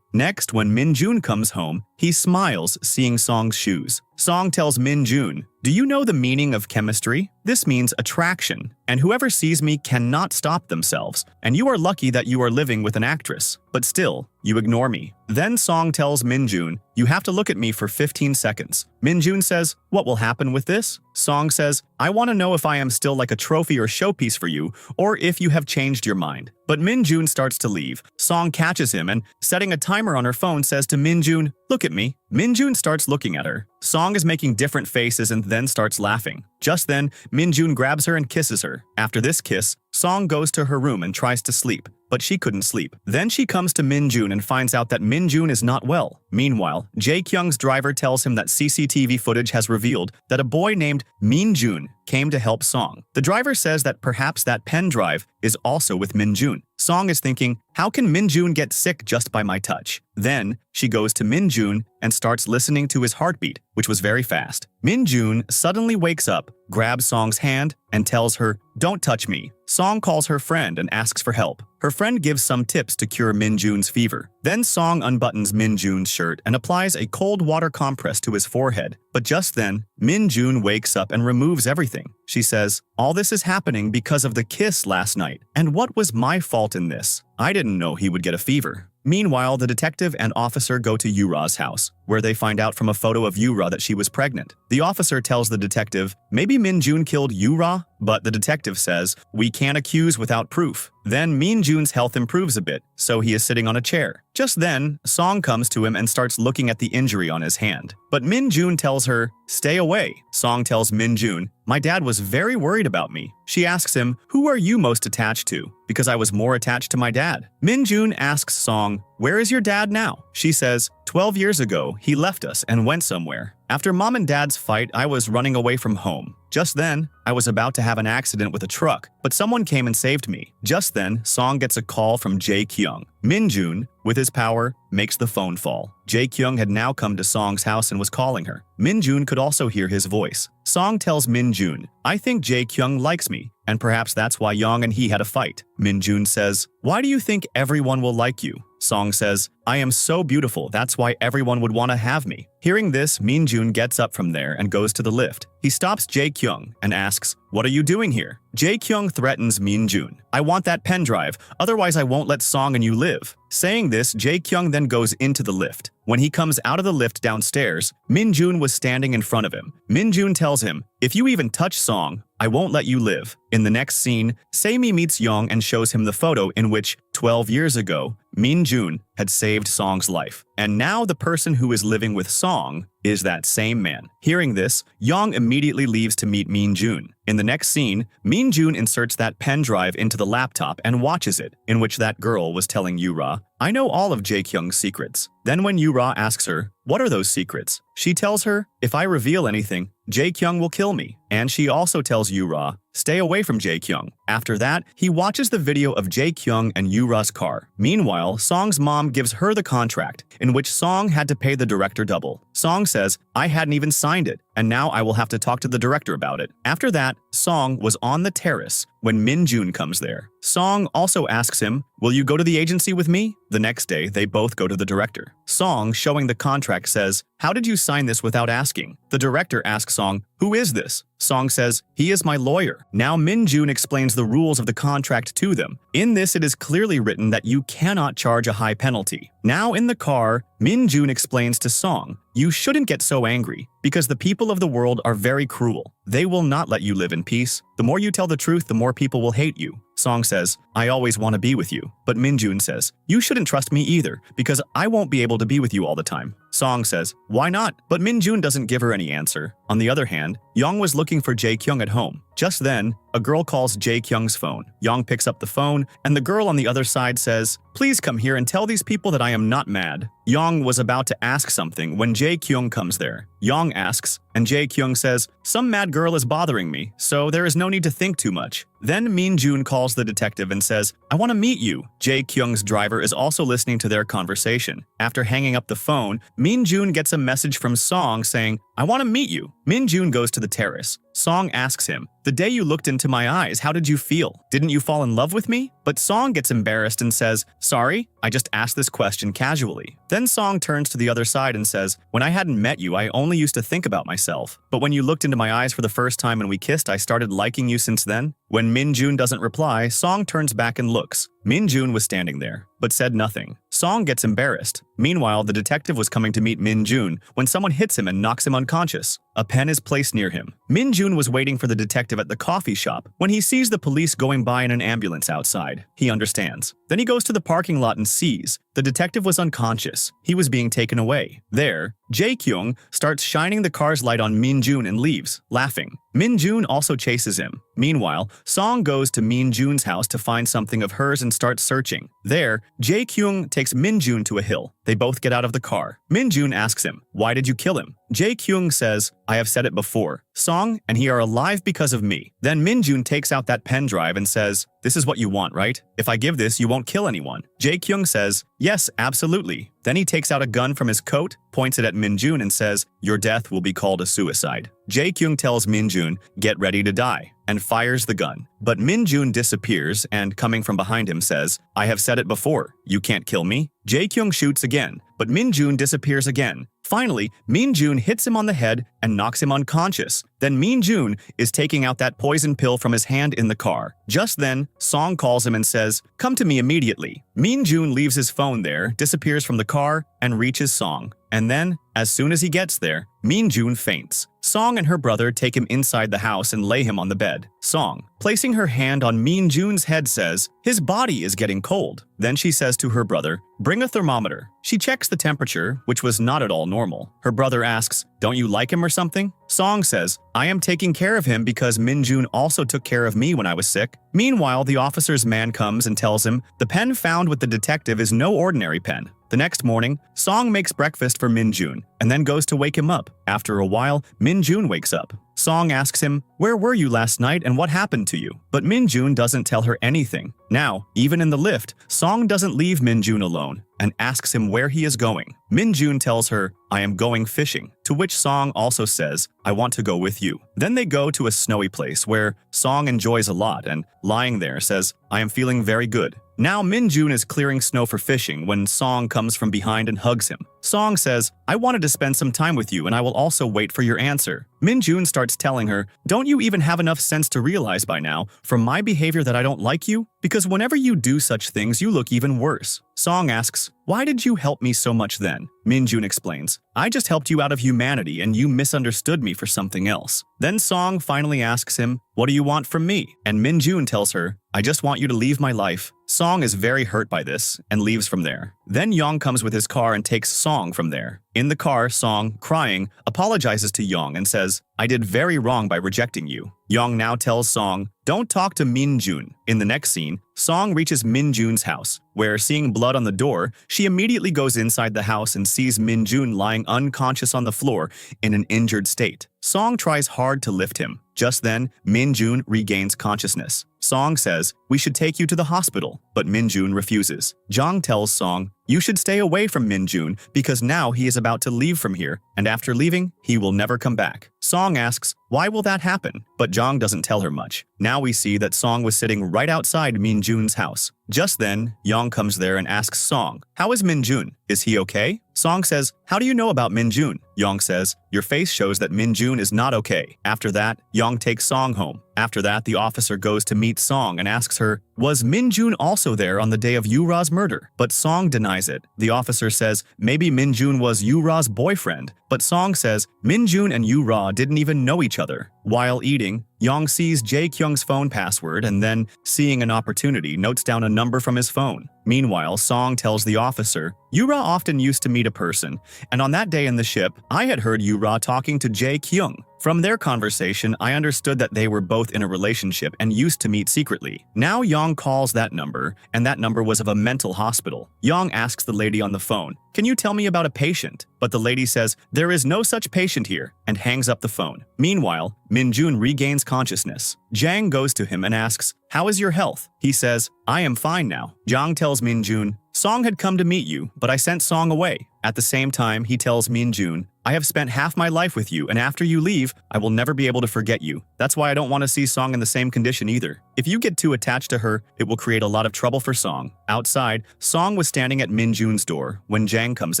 [SPEAKER 1] Next, when Min-jun comes home, he smiles seeing Song's shoes. Song tells Min-jun, do you know the meaning of chemistry? This means attraction, and whoever sees me cannot stop themselves, and you are lucky that you are living with an actress. But still, you ignore me. Then Song tells Min-jun, you have to look at me for 15 seconds. Min-jun says, what will happen with this? Song says, I want to know if I am still like a trophy or showpiece for you, or if you have changed your mind. But Min-jun starts to leave. Song catches him and, setting a timer on her phone, says to Min-jun, look at me. Min-jun starts looking at her. Song is making different faces and then starts laughing. Just then, Min-jun grabs her and kisses her. After this kiss, Song goes to her room and tries to sleep, but she couldn't sleep. Then she comes to Min-jun and finds out that Min-jun is not well. Meanwhile, Jae-kyung's driver tells him that CCTV footage has revealed that a boy named Min-jun came to help Song. The driver says that perhaps that pen drive is also with Min-jun. Song is thinking, how can Min-jun get sick just by my touch? Then, she goes to Min-jun and starts listening to his heartbeat, which was very fast. Min-jun suddenly wakes up, grabs Song's hand, and tells her, don't touch me. Song calls her friend and asks for help. Her friend gives some tips to cure Min-jun's fever. Then Song unbuttons Min-jun's shirt and applies a cold water compress to his forehead. But just then, Min-jun wakes up and removes everything. She says, all this is happening because of the kiss last night. And what was my fault in this? I didn't know he would get a fever. Meanwhile, the detective and officer go to Yu-ra's house, where they find out from a photo of Yu-ra that she was pregnant. The officer tells the detective, maybe Min-jun killed Yu-ra? But the detective says, we can't accuse without proof. Then Min-jun's health improves a bit, so he is sitting on a chair. Just then, Song comes to him and starts looking at the injury on his hand. But Min-jun tells her, stay away. Song tells Min-jun, my dad was very worried about me. She asks him, who are you most attached to? Because I was more attached to my dad. Min-jun asks Song, where is your dad now? She says, 12 years ago, he left us and went somewhere. After mom and dad's fight, I was running away from home. Just then, I was about to have an accident with a truck, but someone came and saved me. Just then, Song gets a call from Jae-kyung. Min-jun, with his power, makes the phone fall. Jae-kyung had now come to Song's house and was calling her. Min-jun could also hear his voice. Song tells Min-jun, I think Jae-kyung likes me, and perhaps that's why Young and he had a fight. Min-jun says, why do you think everyone will like you? Song says, I am so beautiful, that's why everyone would want to have me. Hearing this, Min-jun gets up from there and goes to the lift. He stops Jae-kyung and asks, what are you doing here? Jae-kyung threatens Min-jun. I want that pen drive, otherwise I won't let Song and you live. Saying this, Jae-kyung then goes into the lift. When he comes out of the lift downstairs, Min-jun was standing in front of him. Min-jun tells him, if you even touch Song, I won't let you live. In the next scene, Saemi meets Young and shows him the photo in which, 12 years ago, Min-jun had saved Song's life. And now the person who is living with Song is that same man. Hearing this, Young immediately leaves to meet Min-jun. In the next scene, Min-jun inserts that pen drive into the laptop and watches it, in which that girl was telling Yu-ra, I know all of Jae-kyung's secrets. Then when Yu-ra asks her, what are those secrets? She tells her, if I reveal anything, Jae-kyung will kill me. And she also tells Yu-ra, stay away from Jae-kyung. After that, he watches the video of Jae-kyung and Yu-ra's car. Meanwhile, Song's mom gives her the contract, in which Song had to pay the director double. Song says, I hadn't even signed it, and now I will have to talk to the director about it. After that, Song was on the terrace when Min-jun comes there. Song also asks him, will you go to the agency with me? The next day, they both go to the director. Song, showing the contract, says, how did you sign this without asking? The director asks Song, "Who is this?" Song says, "He is my lawyer." Now Min-jun explains the rules of the contract to them. In this, it is clearly written that you cannot charge a high penalty. Now in the car, Min-jun explains to Song, "You shouldn't get so angry, because the people of the world are very cruel. They will not let you live in peace. The more you tell the truth, the more people will hate you." Song says, "I always want to be with you." But Min-jun says, "You shouldn't trust me either, because I won't be able to be with you all the time." Song says, "Why not?" But Min-jun doesn't give her any answer. On the other hand, Young was looking for Jae-kyung at home. Just then, a girl calls Jae-kyung's phone. Young picks up the phone, and the girl on the other side says, "Please come here and tell these people that I am not mad." Young was about to ask something when Jae-kyung comes there. Young asks, and Jae-kyung says, "Some mad girl is bothering me, so there is no need to think too much." Then Min-jun calls the detective and says, "I want to meet you." Jae-kyung's driver is also listening to their conversation. After hanging up the phone, Min-jun gets a message from Song saying, "I want to meet you." Min-jun goes to the terrace. Song asks him, "The day you looked into my eyes, how did you feel? Didn't you fall in love with me?" But Song gets embarrassed and says, "Sorry, I just asked this question casually." Then Song turns to the other side and says, "When I hadn't met you, I only used to think about myself. But when you looked into my eyes for the first time and we kissed, I started liking you since then." When Min-jun doesn't reply, Song turns back and looks. Min-jun was standing there, but said nothing. Song gets embarrassed. Meanwhile, the detective was coming to meet Min-jun when someone hits him and knocks him unconscious. A pen is placed near him. Min-jun was waiting for the detective at the coffee shop when he sees the police going by in an ambulance outside. He understands. Then he goes to the parking lot and sees the detective was unconscious. He was being taken away. There, Jae-kyung starts shining the car's light on Min-jun and leaves, laughing. Min-jun also chases him. Meanwhile, Song goes to Min-jun's house to find something of hers and starts searching. There, Jae-kyung takes Min-jun to a hill. They both get out of the car. Min-jun asks him, "Why did you kill him?" Jae-kyung says, "I have said it before. Song and he are alive because of me." Then Min-jun takes out that pen drive and says, "This is what you want, right? If I give this, you won't kill anyone." Jae-kyung says, "Yes, absolutely." Then he takes out a gun from his coat, points it at Min-jun and says, "Your death will be called a suicide." Jae-kyung tells Min-jun, "Get ready to die," and fires the gun. But Min-jun disappears and, coming from behind him, says, "I have said it before. You can't kill me." Jae-kyung shoots again, but Min-jun disappears again. Finally, Min-jun hits him on the head and knocks him unconscious. Then Min-jun is taking out that poison pill from his hand in the car. Just then, Song calls him and says, "Come to me immediately." Min-jun leaves his phone there, disappears from the car, and reaches Song. And then, as soon as he gets there, Min-jun faints. Song and her brother take him inside the house and lay him on the bed. Song, placing her hand on Min-jun's head, says, "His body is getting cold." Then she says to her brother, "Bring a thermometer." She checks the temperature, which was not at all normal. Her brother asks, "Don't you like him or something?" Song says, "I am taking care of him because Min-jun also took care of me when I was sick." Meanwhile, the officer's man comes and tells him the pen found with the detective is no ordinary pen. The next morning, Song makes breakfast for Min-jun and then goes to wake him up. After a while, Min-jun wakes up. Song asks him, "Where were you last night and what happened to you?" But Min-jun doesn't tell her anything. Now, even in the lift, Song doesn't leave Min-jun alone and asks him where he is going. Min-jun tells her, "I am going fishing," to which Song also says, "I want to go with you." Then they go to a snowy place where Song enjoys a lot and, lying there, says, "I am feeling very good." Now Min-jun is clearing snow for fishing when Song comes from behind and hugs him. Song says, "I wanted to spend some time with you and I will also wait for your answer." Min-jun starts telling her, "Don't you even have enough sense to realize by now, from my behavior, that I don't like you? Because whenever you do such things, you look even worse." Song asks, "Why did you help me so much then?" Min-jun explains, "I just helped you out of humanity and you misunderstood me for something else." Then Song finally asks him, "What do you want from me?" And Min-jun tells her, "I just want you to leave my life." Song is very hurt by this and leaves from there. Then Young comes with his car and takes Song from there. In the car, Song, crying, apologizes to Young and says, "I did very wrong by rejecting you." Young now tells Song, "Don't talk to Min-jun." In the next scene, Song reaches Min-jun's house, where, seeing blood on the door, she immediately goes inside the house and sees Min-jun lying unconscious on the floor in an injured state. Song tries hard to lift him. Just then, Min-jun regains consciousness. Song says, "We should take you to the hospital," but Min-jun refuses. Jong tells Song, "You should stay away from Min-jun because now he is about to leave from here, and after leaving, he will never come back." Song asks, "Why will that happen?" But Jong doesn't tell her much. Now we see that Song was sitting right outside Min-jun's house. Just then, Young comes there and asks Song, "How is Minjun? Is he okay?" Song says, "How do you know about Minjun?" Young says, "Your face shows that Minjun is not okay." After that, Young takes Song home. After that, the officer goes to meet Song and asks her, "Was Minjun also there on the day of Yura's murder?" But Song denies it. The officer says maybe Minjun was Yura's boyfriend, but Song says Minjun and Yura didn't even know each other. While eating, Young sees Jae-kyung's phone password and then, seeing an opportunity, notes down a number from his phone. Meanwhile, Song tells the officer, "Yura often used to meet a person, and on that day in the ship, I had heard Yura talking to Jae-kyung. From their conversation, I understood that they were both in a relationship and used to meet secretly." Now Young calls that number, and that number was of a mental hospital. Young asks the lady on the phone, "Can you tell me about a patient?" But the lady says, "There is no such patient here," and hangs up the phone. Meanwhile, Minjun regains consciousness. Jang goes to him and asks, "How is your health?" He says, "I am fine now." Jang tells Minjun, "Song had come to meet you, but I sent Song away." At the same time, he tells Minjun, "I have spent half my life with you, and after you leave, I will never be able to forget you. That's why I don't want to see Song in the same condition either. If you get too attached to her, it will create a lot of trouble for Song." Outside, Song was standing at Minjun's door when Jang comes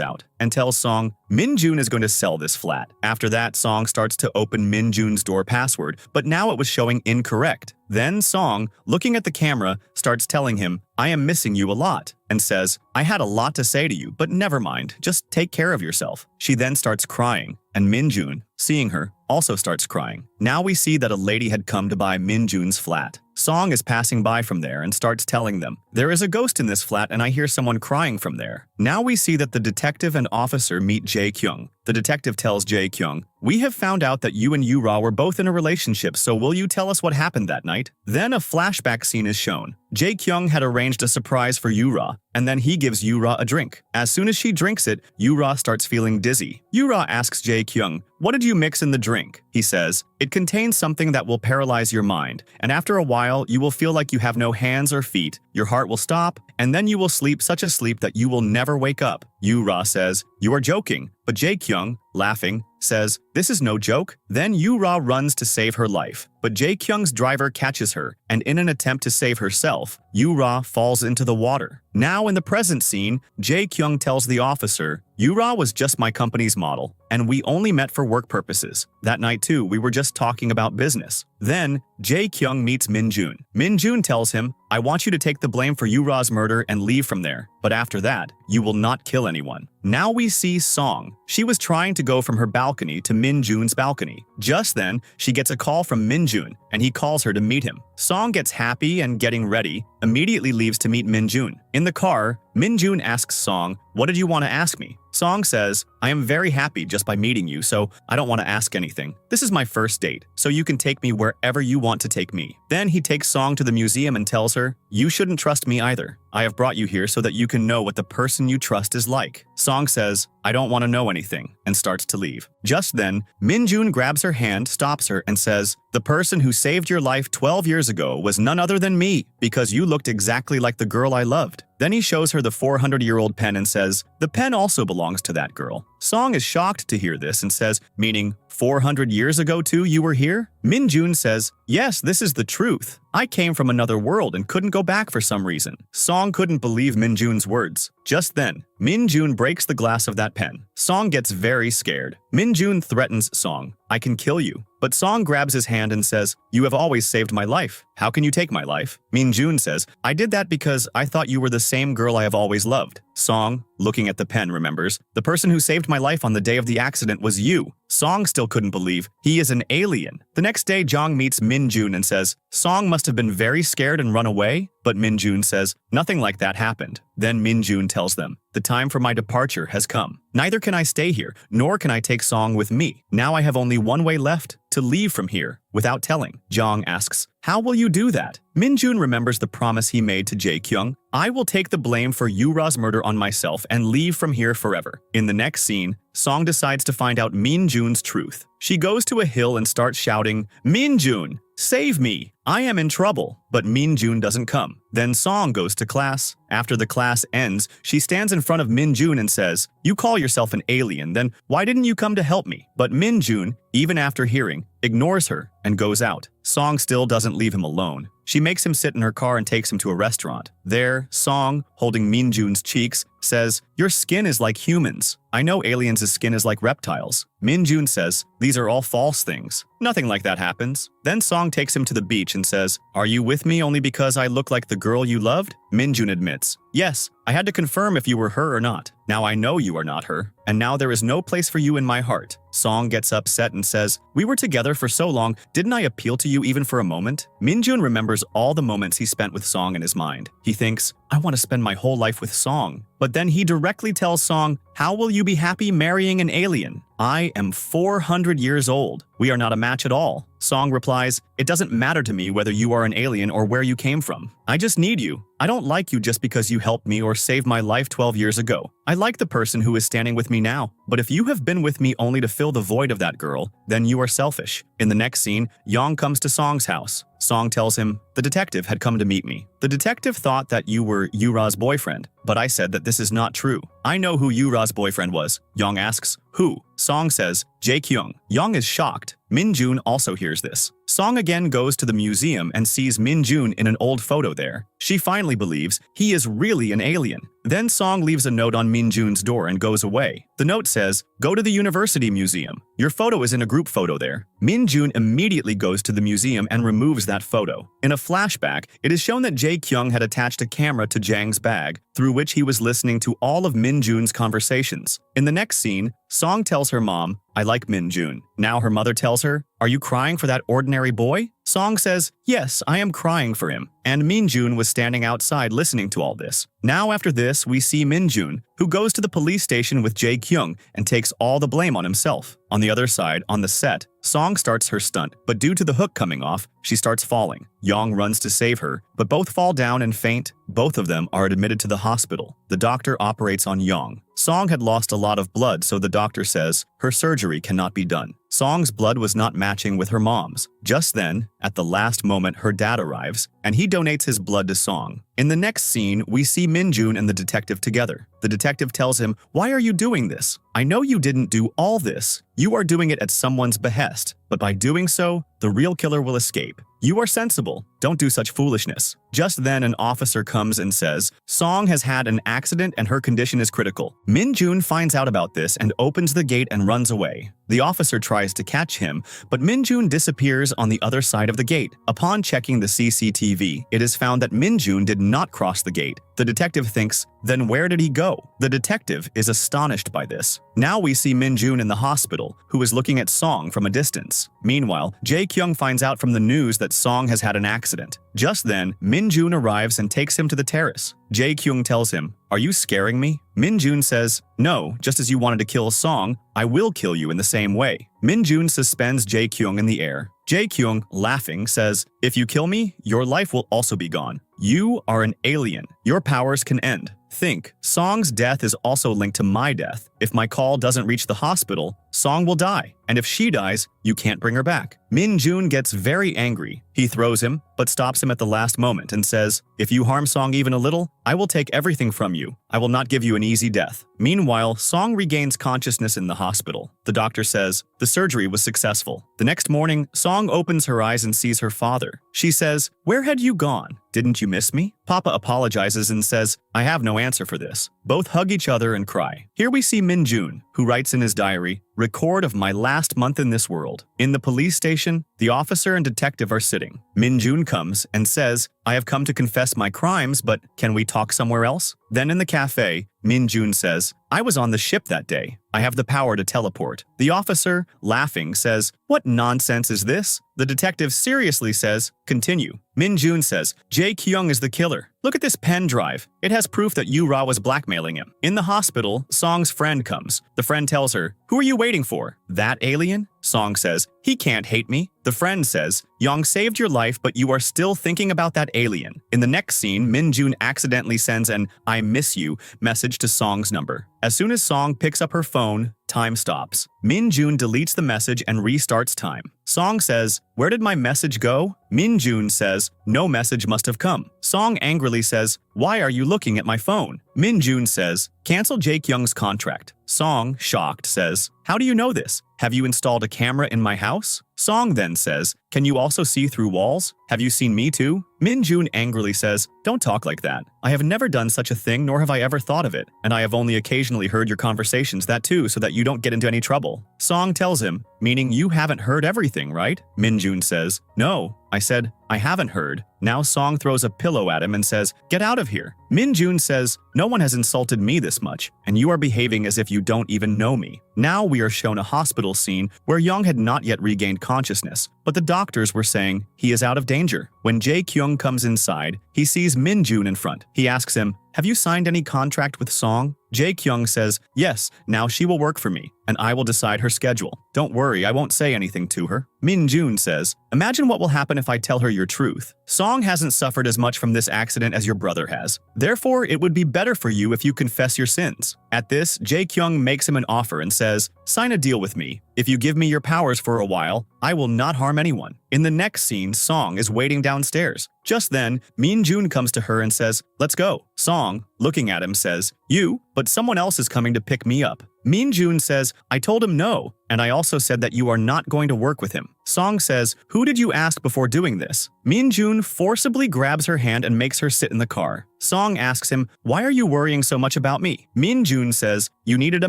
[SPEAKER 1] out and tells Song, Minjun is going to sell this flat. After that, Song starts to open Minjun's door password, but now it was showing incorrect. Then Song, looking at the camera, starts telling him, "I am missing you a lot," and says, "I had a lot to say to you, but never mind, just take care of yourself." She then starts crying, and Minjun, seeing her, also starts crying. Now we see that a lady had come to buy Minjun's flat. Song is passing by from there and starts telling them, "There is a ghost in this flat and I hear someone crying from there." Now we see that the detective and officer meet Jae-kyung. The detective tells Jae-kyung, "We have found out that you and Yura were both in a relationship, so will you tell us what happened that night?" Then a flashback scene is shown. Jae-kyung had arranged a surprise for Yura, and then he gives Yura a drink. As soon as she drinks it, Yura starts feeling dizzy. Yura asks Jae-kyung, "What did you mix in the drink?" He says, "It contains something that will paralyze your mind, and after a while, you will feel like you have no hands or feet, your heart will stop, and then you will sleep such a sleep that you will never wake up." Yura says, "You are joking," but Jae-kyung, laughing, says, "This is no joke." Then Yura runs to save her life, but Jae-kyung's driver catches her, and in an attempt to save herself, Yura falls into the water. Now in the present scene, Jae-kyung tells the officer, "Yura was just my company's model, and we only met for work purposes. That night too, we were just talking about business." Then, Jae-kyung meets Minjun. Minjun tells him, "I want you to take the blame for Yura's murder and leave from there, but after that, you will not kill anyone." Now we see Song. She was trying to go from her balcony to Minjun's balcony. Just then, she gets a call from Minjun, and he calls her to meet him. Song gets happy and getting ready, immediately leaves to meet Minjun. In the car, Minjun asks Song, "What did you want to ask me?" Song says, "I am very happy just by meeting you, so I don't want to ask anything. This is my first date, so you can take me wherever you want to take me." Then he takes Song to the museum and tells her, "You shouldn't trust me either. I have brought you here so that you can know what the person you trust is like." Song says, "I don't want to know anything," and starts to leave. Just then, Minjun grabs her hand, stops her, and says, "The person who saved your life 12 years ago was none other than me, because you looked exactly like the girl I loved." Then he shows her the 400-year-old pen and says, "The pen also belongs to that girl." Song is shocked to hear this and says, "Meaning 400 years ago too you were here?" Minjun says, "Yes, this is the truth. I came from another world and couldn't go back for some reason." Song couldn't believe Minjun's words. Just then, Minjun breaks the glass of that pen. Song gets very scared. Minjun threatens Song, "I can kill you." But Song grabs his hand and says, "You have always saved my life. How can you take my life?" Minjun says, "I did that because I thought you were the same girl I have always loved." Song, looking at the pen, remembers, "The person who saved my life on the day of the accident was you." Song still couldn't believe he is an alien. The next day, Jong meets Minjun and says, "Song must have been very scared and run away?" But Minjun says, "Nothing like that happened." Then Minjun tells them, "The time for my departure has come. Neither can I stay here, nor can I take Song with me. Now I have only one way left, to leave from here, without telling." Jong asks, "How will you do that?" Minjun remembers the promise he made to Jae-kyung, "I will take the blame for Yura's murder on myself and leave from here forever." In the next scene, Song decides to find out Minjun's truth. She goes to a hill and starts shouting, "Minjun, save me! I am in trouble." But Minjun doesn't come. Then Song goes to class. After the class ends, she stands in front of Minjun and says, "You call yourself an alien, then why didn't you come to help me?" But Minjun, even after hearing, ignores her and goes out. Song still doesn't leave him alone. She makes him sit in her car and takes him to a restaurant. There, Song, holding Minjun's cheeks, says, "Your skin is like humans. I know aliens' skin is like reptiles." Minjun says, "These are all false things. Nothing like that happens." Then Song takes him to the beach and says, "Are you with me only because I look like the girl you loved?" Minjun admits, "Yes, I had to confirm if you were her or not. Now I know you are not her, and now there is no place for you in my heart." Song gets upset and says, "We were together for so long, didn't I appeal to you even for a moment?" Minjun remembers all the moments he spent with Song in his mind. He thinks, "I want to spend my whole life with Song." But then he directly tells Song, "How will you be happy marrying an alien? I am 400 years old. We are not a match at all." Song replies, "It doesn't matter to me whether you are an alien or where you came from. I just need you. I don't like you just because you helped me or saved my life 12 years ago. I like the person who is standing with me now. But if you have been with me only to fill the void of that girl, then you are selfish." In the next scene, Yang comes to Song's house. Song tells him, "The detective had come to meet me. The detective thought that you were Yura's boyfriend, but I said that this is not true. I know who Yura's boyfriend was." Yang asks, "Who?" Song says, "Jae-kyung." Yang is shocked. Minjun also hears this. Song again goes to the museum and sees Minjun in an old photo there. She finally believes he is really an alien. Then Song leaves a note on Minjun's door and goes away. The note says, "Go to the University Museum. Your photo is in a group photo there." Minjun immediately goes to the museum and removes that photo. In a flashback, it is shown that Jae-kyung had attached a camera to Jang's bag, through which he was listening to all of Minjun's conversations. In the next scene, Song tells her mom, "I like Minjun." Now her mother tells her, "Are you crying for that ordinary boy?" Song says, "Yes, I am crying for him." And Minjun was standing outside listening to all this. Now after this, we see Minjun, who goes to the police station with Jae-kyung and takes all the blame on himself. On the other side, on the set, Song starts her stunt, but due to the hook coming off, she starts falling. Yang runs to save her, but both fall down and faint. Both of them are admitted to the hospital. The doctor operates on Yang. Song had lost a lot of blood, so the doctor says her surgery cannot be done. Song's blood was not matching with her mom's. Just then, at the last moment, her dad arrives, and he donates his blood to Song. In the next scene, we see Minjun and the detective together. The detective tells him, "Why are you doing this? I know you didn't do all this. You are doing it at someone's behest, but by doing so, the real killer will escape. You are sensible. Don't do such foolishness." Just then, an officer comes and says, "Song has had an accident and her condition is critical." Minjun finds out about this and opens the gate and runs away. The officer tries to catch him, but Minjun disappears on the other side of the gate. Upon checking the CCTV, it is found that Minjun did not cross the gate. The detective thinks, then where did he go? The detective is astonished by this. Now we see Minjun in the hospital, who is looking at Song from a distance. Meanwhile, Jae-kyung finds out from the news that Song has had an accident. Just then, Minjun arrives and takes him to the terrace. Jae-kyung tells him, "Are you scaring me?" Minjun says, "No, just as you wanted to kill Song, I will kill you in the same way." Minjun suspends Jae-kyung in the air. Jae-kyung, laughing, says, "If you kill me, your life will also be gone. You are an alien. Your powers can end. Think, Song's death is also linked to my death. If my call doesn't reach the hospital, Song will die. And if she dies, you can't bring her back." Minjun gets very angry. He throws him, but stops him at the last moment and says, "If you harm Song even a little, I will take everything from you. I will not give you an easy death." Meanwhile, Song regains consciousness in the hospital. The doctor says, the surgery was successful. The next morning, Song opens her eyes and sees her father. She says, "Where had you gone? Didn't you miss me?" Papa apologizes and says, "I have no answer for this." Both hug each other and cry. Here we see Minjun, who writes in his diary, "Record of my last month in this world." In the police station, the officer and detective are sitting. Minjun comes and says, "I have come to confess my crimes, but can we talk somewhere else?" Then in the cafe, Minjun says, "I was on the ship that day. I have the power to teleport." The officer, laughing, says, "What nonsense is this?" The detective seriously says, "Continue." Minjun says, "Jae-kyung is the killer. Look at this pen drive. It has proof that Yura was blackmailing him." In the hospital, Song's friend comes. The friend tells her, "Who are you waiting for? That alien?" Song says, "He can't hate me." The friend says, "Yang saved your life, but you are still thinking about that alien." In the next scene, Minjun accidentally sends an "I miss you" message to Song's number. As soon as Song picks up her phone, time stops. Min-jun deletes the message and restarts time. Song says, "Where did my message go?" Min-jun says, "No message must have come." Song angrily says, "Why are you looking at my phone?" Min-jun says, "Cancel Jae-kyung's contract." Song, shocked, says, "How do you know this? Have you installed a camera in my house?" Song then says, "Can you also see through walls? Have you seen me too?" Min-jun angrily says, "Don't talk like that. I have never done such a thing, nor have I ever thought of it, and I have only occasionally heard your conversations, that too, so that you don't get into any trouble." Song tells him, "Meaning you haven't heard everything, right?" Min-jun says, "No. I said, I haven't heard." Now Song throws a pillow at him and says, "Get out of here." Min-jun says, "No one has insulted me this much, and you are behaving as if you don't even know me." Now we are shown a hospital scene where Young had not yet regained consciousness, but the doctors were saying he is out of danger. When Jae-kyung comes inside, he sees Min-jun in front. He asks him, "Have you signed any contract with Song?" Jae-kyung says, "Yes, now she will work for me, and I will decide her schedule. Don't worry, I won't say anything to her." Min-jun says, "Imagine what will happen if I tell her your truth. Song hasn't suffered as much from this accident as your brother has. Therefore, it would be better for you if you confess your sins." At this, Jae-kyung makes him an offer and says, "Sign a deal with me. If you give me your powers for a while, I will not harm anyone." In the next scene, Song is waiting downstairs. Just then, Min-jun comes to her and says, "Let's go." Song, looking at him, says, "You? But someone else is coming to pick me up." Min-jun says, "I told him no, and I also said that you are not going to work with him." Song says, "Who did you ask before doing this?" Min-jun forcibly grabs her hand and makes her sit in the car. Song asks him, "Why are you worrying so much about me?" Min-jun says, "You needed a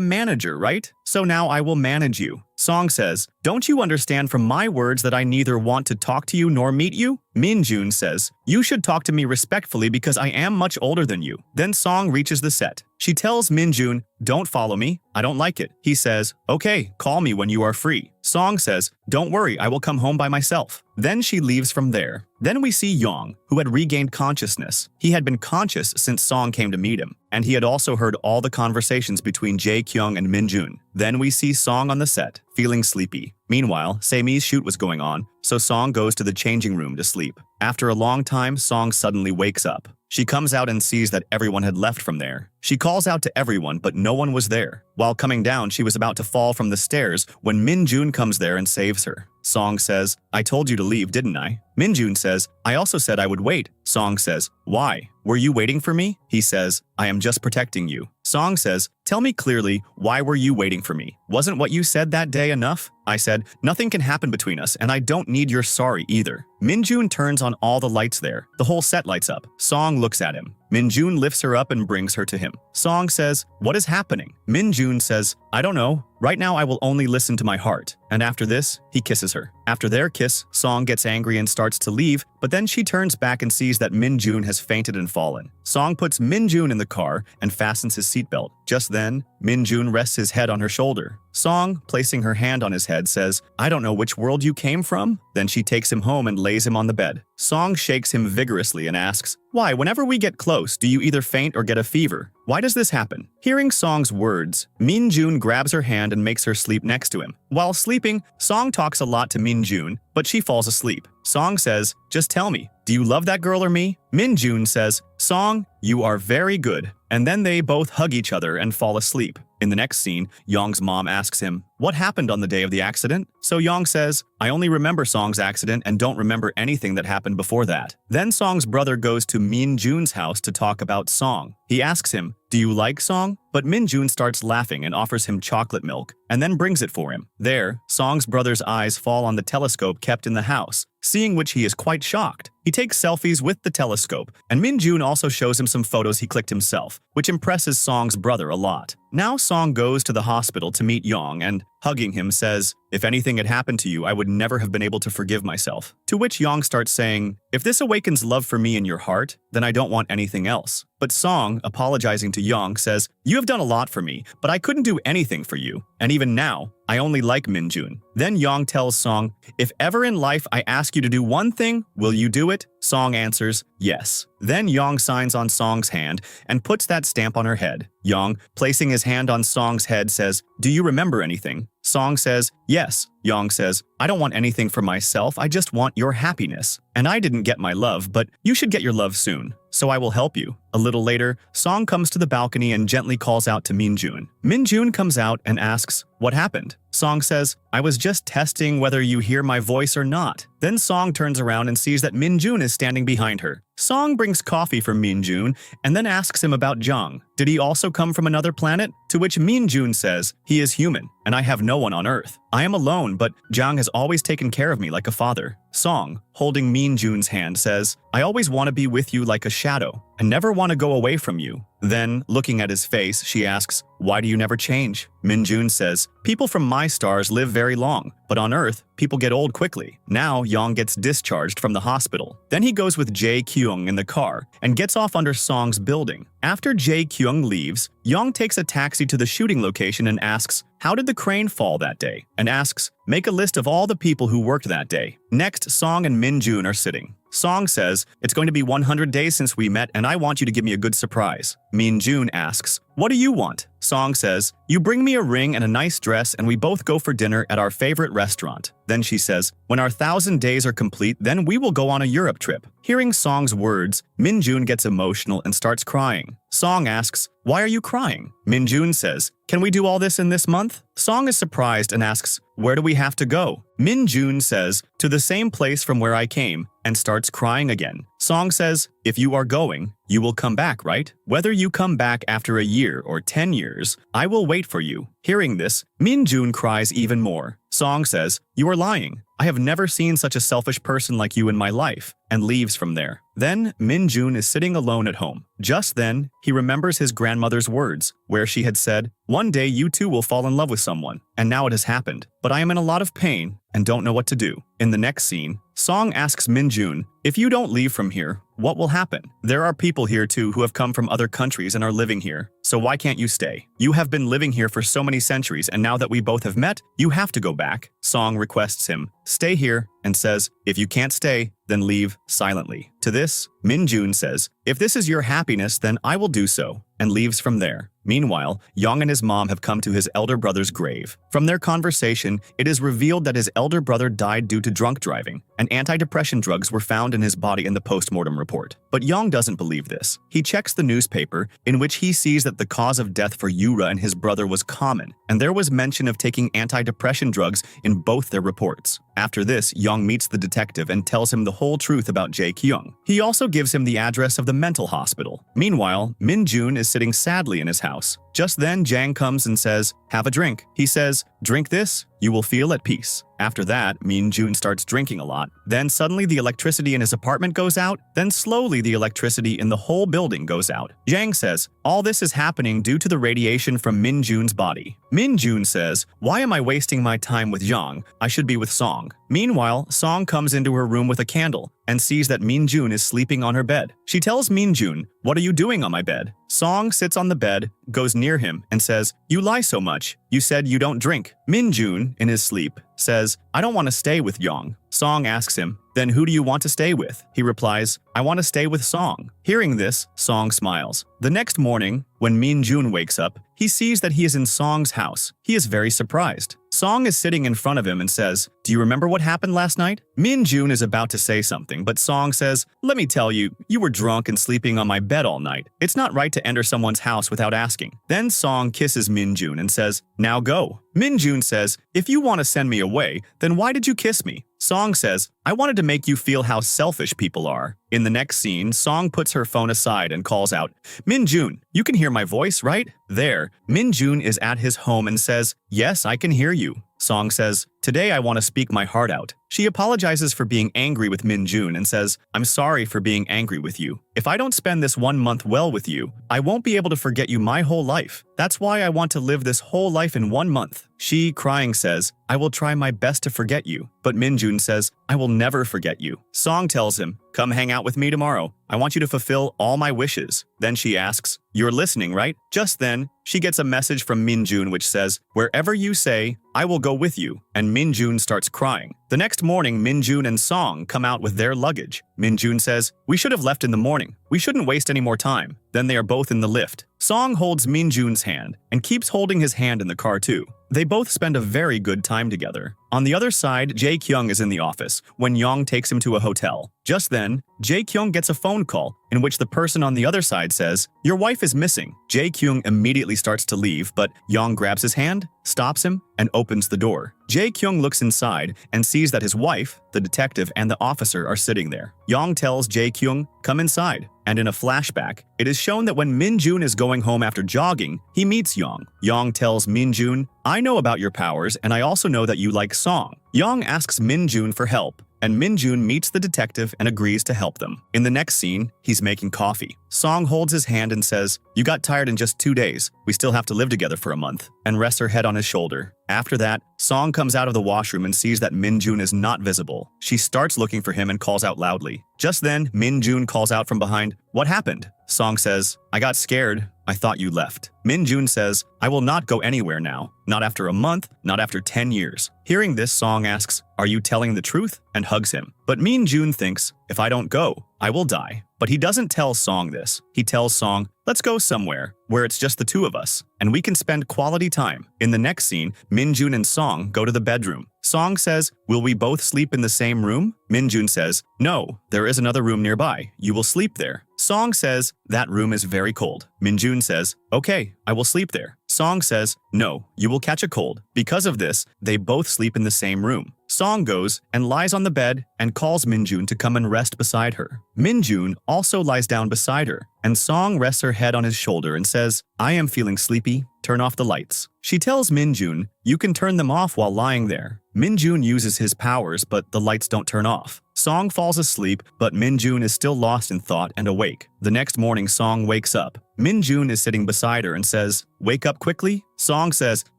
[SPEAKER 1] manager, right? So now I will manage you." Song says, "Don't you understand from my words that I neither want to talk to you nor meet you?" Min-jun says, "You should talk to me respectfully because I am much older than you." Then Song reaches the set. She tells Min-jun, "Don't follow me. I don't like it." He says, "Okay, call me when you are free." Song says, "Don't worry, I will come home by myself." Then she leaves from there. Then we see Yong, who had regained consciousness. He had been conscious since Song came to meet him, and he had also heard all the conversations between Jae-kyung and Min-jun. Then we see Song on the set, feeling sleepy. Meanwhile, Saemi's shoot was going on, so Song goes to the changing room to sleep. After a long time, Song suddenly wakes up. She comes out and sees that everyone had left from there. She calls out to everyone, but no one was there. While coming down, she was about to fall from the stairs when Min-jun comes there and saves her. Song says, "I told you to leave, didn't I?" Min-jun says, "I also said I would wait." Song says, "Why? Were you waiting for me?" He says, "I am just protecting you." Song says, "Tell me clearly, why were you waiting for me? Wasn't what you said that day enough?" I said, "Nothing can happen between us, and I don't need your sorry either." Min-jun turns on all the lights there. The whole set lights up. Song looks at him. Min-jun lifts her up and brings her to him. Song says, "What is happening?" Min-jun says, "I don't know. Right now I will only listen to my heart." And after this, he kisses her. After their kiss, Song gets angry and starts to leave, but then she turns back and sees that Min-jun has fainted and fallen. Song puts Min-jun in the car and fastens his seatbelt. Just then, Min-jun rests his head on her shoulder. Song, placing her hand on his head, says, "I don't know which world you came from." Then she takes him home and lays him on the bed. Song shakes him vigorously and asks, "Why, whenever we get close, do you either faint or get a fever? Why does this happen?" Hearing Song's words, Min-jun grabs her hand and makes her sleep next to him. While sleeping, Song talks a lot to Min-jun, but she falls asleep. Song says, "Just tell me, do you love that girl or me?" Min-jun says, "Song, you are very good." And then they both hug each other and fall asleep. In the next scene, Yong's mom asks him, "What happened on the day of the accident?" So Yong says, "I only remember Song's accident and don't remember anything that happened before that." Then Song's brother goes to Min-jun's house to talk about Song. He asks him, "Do you like Song?" But Min-jun starts laughing and offers him chocolate milk, and then brings it for him. There, Song's brother's eyes fall on the telescope kept in the house, seeing which he is quite shocked. He takes selfies with the telescope, and Min-jun also shows him some photos he clicked himself, which impresses Song's brother a lot. Now Song goes to the hospital to meet Yong and, hugging him, says, "If anything had happened to you, I would never have been able to forgive myself." To which Yong starts saying, "If this awakens love for me in your heart, then I don't want anything else." But Song, apologizing to Yong, says, "You have done a lot for me, but I couldn't do anything for you. And even now, I only like Min-jun." Then Yong tells Song, "If ever in life I ask you to do one thing, will you do it?" Song answers, "Yes." Then Yong signs on Song's hand and puts that stamp on her head. Yong, placing his hand on Song's head, says, "Do you remember anything?" Song says, "Yes." Yong says, "I don't want anything for myself, I just want your happiness. And I didn't get my love, but you should get your love soon, so I will help you." A little later, Song comes to the balcony and gently calls out to Min-jun. Min-jun comes out and asks, "What happened?" Song says, I was just testing whether you hear my voice or not. Then Song turns around and sees that Min-jun is standing behind her. Song brings coffee for Min-jun and then asks him about Jung. Did he also come from another planet? To which Min-jun says, he is human, and I have no one on Earth. I am alone, but Jung has always taken care of me like a father. Song, holding Min-jun's hand, says, I always want to be with you like a shadow. I never want to go away from you. Then, looking at his face, she asks, why do you never change? Min-jun says, people from my stars live very long, but on Earth, people get old quickly. Now, Young gets discharged from the hospital. Then he goes with Jae-kyung in the car and gets off under Song's building. After Jae-kyung leaves, Young takes a taxi to the shooting location and asks, how did the crane fall that day? And asks, make a list of all the people who worked that day. Next, Song and Min-jun are sitting. Song says, it's going to be 100 days since we met and I want you to give me a good surprise. Min-jun asks, what do you want? Song says, you bring me a ring and a nice dress and we both go for dinner at our favorite restaurant. Then she says, when our 1,000 days are complete, then we will go on a Europe trip. Hearing Song's words, Min-jun gets emotional and starts crying. Song asks, why are you crying? Min-jun says, can we do all this in this month? Song is surprised and asks, where do we have to go? Min-jun says, to the same place from where I came, and starts crying again. Song says, if you are going, you will come back, right? Whether you come back after a year or 10 years, I will wait for you. Hearing this, Min-jun cries even more. Song says, you are lying. I have never seen such a selfish person like you in my life, and leaves from there. Then, Min-jun is sitting alone at home. Just then, he remembers his grandmother's words, where she had said, one day you too will fall in love with someone, and now it has happened. But I am in a lot of pain and don't know what to do. In the next scene, Song asks Min-jun, if you don't leave from here, what will happen? There are people here too who have come from other countries and are living here, so why can't you stay? You have been living here for so many centuries and now that we both have met, you have to go back. Song requests him, stay here, and says, if you can't stay, then leave silently. To this, Min-jun says, if this is your happiness, then I will do so, and leaves from there. Meanwhile, Young and his mom have come to his elder brother's grave. From their conversation, it is revealed that his elder brother died due to drunk driving, and antidepressant drugs were found in his body in the postmortem report. But Young doesn't believe this. He checks the newspaper, in which he sees that the cause of death for Yura and his brother was common, and there was mention of taking antidepressant drugs in both their reports. After this, Young meets the detective and tells him the whole truth about Jae-kyung. He also gives him the address of the mental hospital. Meanwhile, Min-jun is sitting sadly in his house. Just then, Jang comes and says, have a drink. He says, drink this, you will feel at peace. After that, Min-jun starts drinking a lot. Then suddenly the electricity in his apartment goes out. Then slowly the electricity in the whole building goes out. Jang says, all this is happening due to the radiation from Min-jun's body. Min-jun says, why am I wasting my time with Jang? I should be with Song. Meanwhile, Song comes into her room with a candle and sees that Min-jun is sleeping on her bed. She tells Min-jun, what are you doing on my bed? Song sits on the bed, goes near him, and says, you lie so much. You said you don't drink. Min-jun, in his sleep, says, I don't want to stay with Young. Song asks him, then who do you want to stay with? He replies, I want to stay with Song. Hearing this, Song smiles. The next morning, when Min-jun wakes up, he sees that he is in Song's house. He is very surprised. Song is sitting in front of him and says, do you remember what happened last night? Min-jun is about to say something, but Song says, let me tell you, you were drunk and sleeping on my bed all night. It's not right to enter someone's house without asking. Then Song kisses Min-jun and says, now go. Min-jun says, if you want to send me away, then why did you kiss me? Song says, I wanted to make you feel how selfish people are. In the next scene, Song puts her phone aside and calls out, Min-jun, you can hear my voice, right? There, Min-jun is at his home and says, yes, I can hear you. Song says, today I want to speak my heart out. She apologizes for being angry with Min-jun and says, I'm sorry for being angry with you. If I don't spend this 1 month well with you, I won't be able to forget you my whole life. That's why I want to live this whole life in 1 month. She, crying, says, I will try my best to forget you. But Min-jun says, I will never forget you. Song tells him, come hang out with me tomorrow. I want you to fulfill all my wishes. Then she asks, you're listening, right? Just then, she gets a message from Min-jun which says, wherever you say, I will go with you. And Min-jun starts crying. The next morning, Min-jun and Song come out with their luggage. Min-jun says, we should have left in the morning. We shouldn't waste any more time. Then they are both in the lift. Song holds Min-jun's hand and keeps holding his hand in the car too. They both spend a very good time together. On the other side, Jae-kyung is in the office when Young takes him to a hotel. Just then, Jae-kyung gets a phone call in which the person on the other side says, "Your wife is missing." Jae-kyung immediately starts to leave, but Young grabs his hand, stops him, and opens the door. Jae-kyung looks inside and sees that his wife, the detective, and the officer are sitting there. Young tells Jae-kyung, "Come inside." And in a flashback, it is shown that when Min-jun is going home after jogging, he meets Young. Young tells Min-jun, "I know about your powers, and I also know that you like song." Young asks Min-jun for help, and Min-jun meets the detective and agrees to help them. In the next scene, he's making coffee. Song holds his hand and says, "You got tired in just 2 days. We still have to live together for a month," and rests her head on his shoulder. After that, Song comes out of the washroom and sees that Min-jun is not visible. She starts looking for him and calls out loudly. Just then, Min-jun calls out from behind, "What happened?" Song says, "I got scared. I thought you left." Min-jun says, "I will not go anywhere now. Not after a month, not after 10 years. Hearing this, Song asks, "Are you telling the truth?" and hugs him. But Min-jun thinks, "If I don't go, I will die." But he doesn't tell Song this. He tells Song, "Let's go somewhere where it's just the two of us, and we can spend quality time." In the next scene, Min-jun and Song go to the bedroom. Song says, "Will we both sleep in the same room?" Min-jun says, "No, there is another room nearby. You will sleep there." Song says, "That room is very cold." Min-jun says, "Okay, I will sleep there." Song says, "No, you will catch a cold." Because of this, they both sleep in the same room. Song goes and lies on the bed and calls Min-jun to come and rest beside her. Min-jun also lies down beside her, and Song rests her head on his shoulder and says, "I am feeling sleepy. Turn off the lights." She tells Min-jun, "You can turn them off while lying there." Min-jun uses his powers, but the lights don't turn off. Song falls asleep, but Min-jun is still lost in thought and awake. The next morning, Song wakes up. Min-jun is sitting beside her and says, "Wake up quickly." Song says,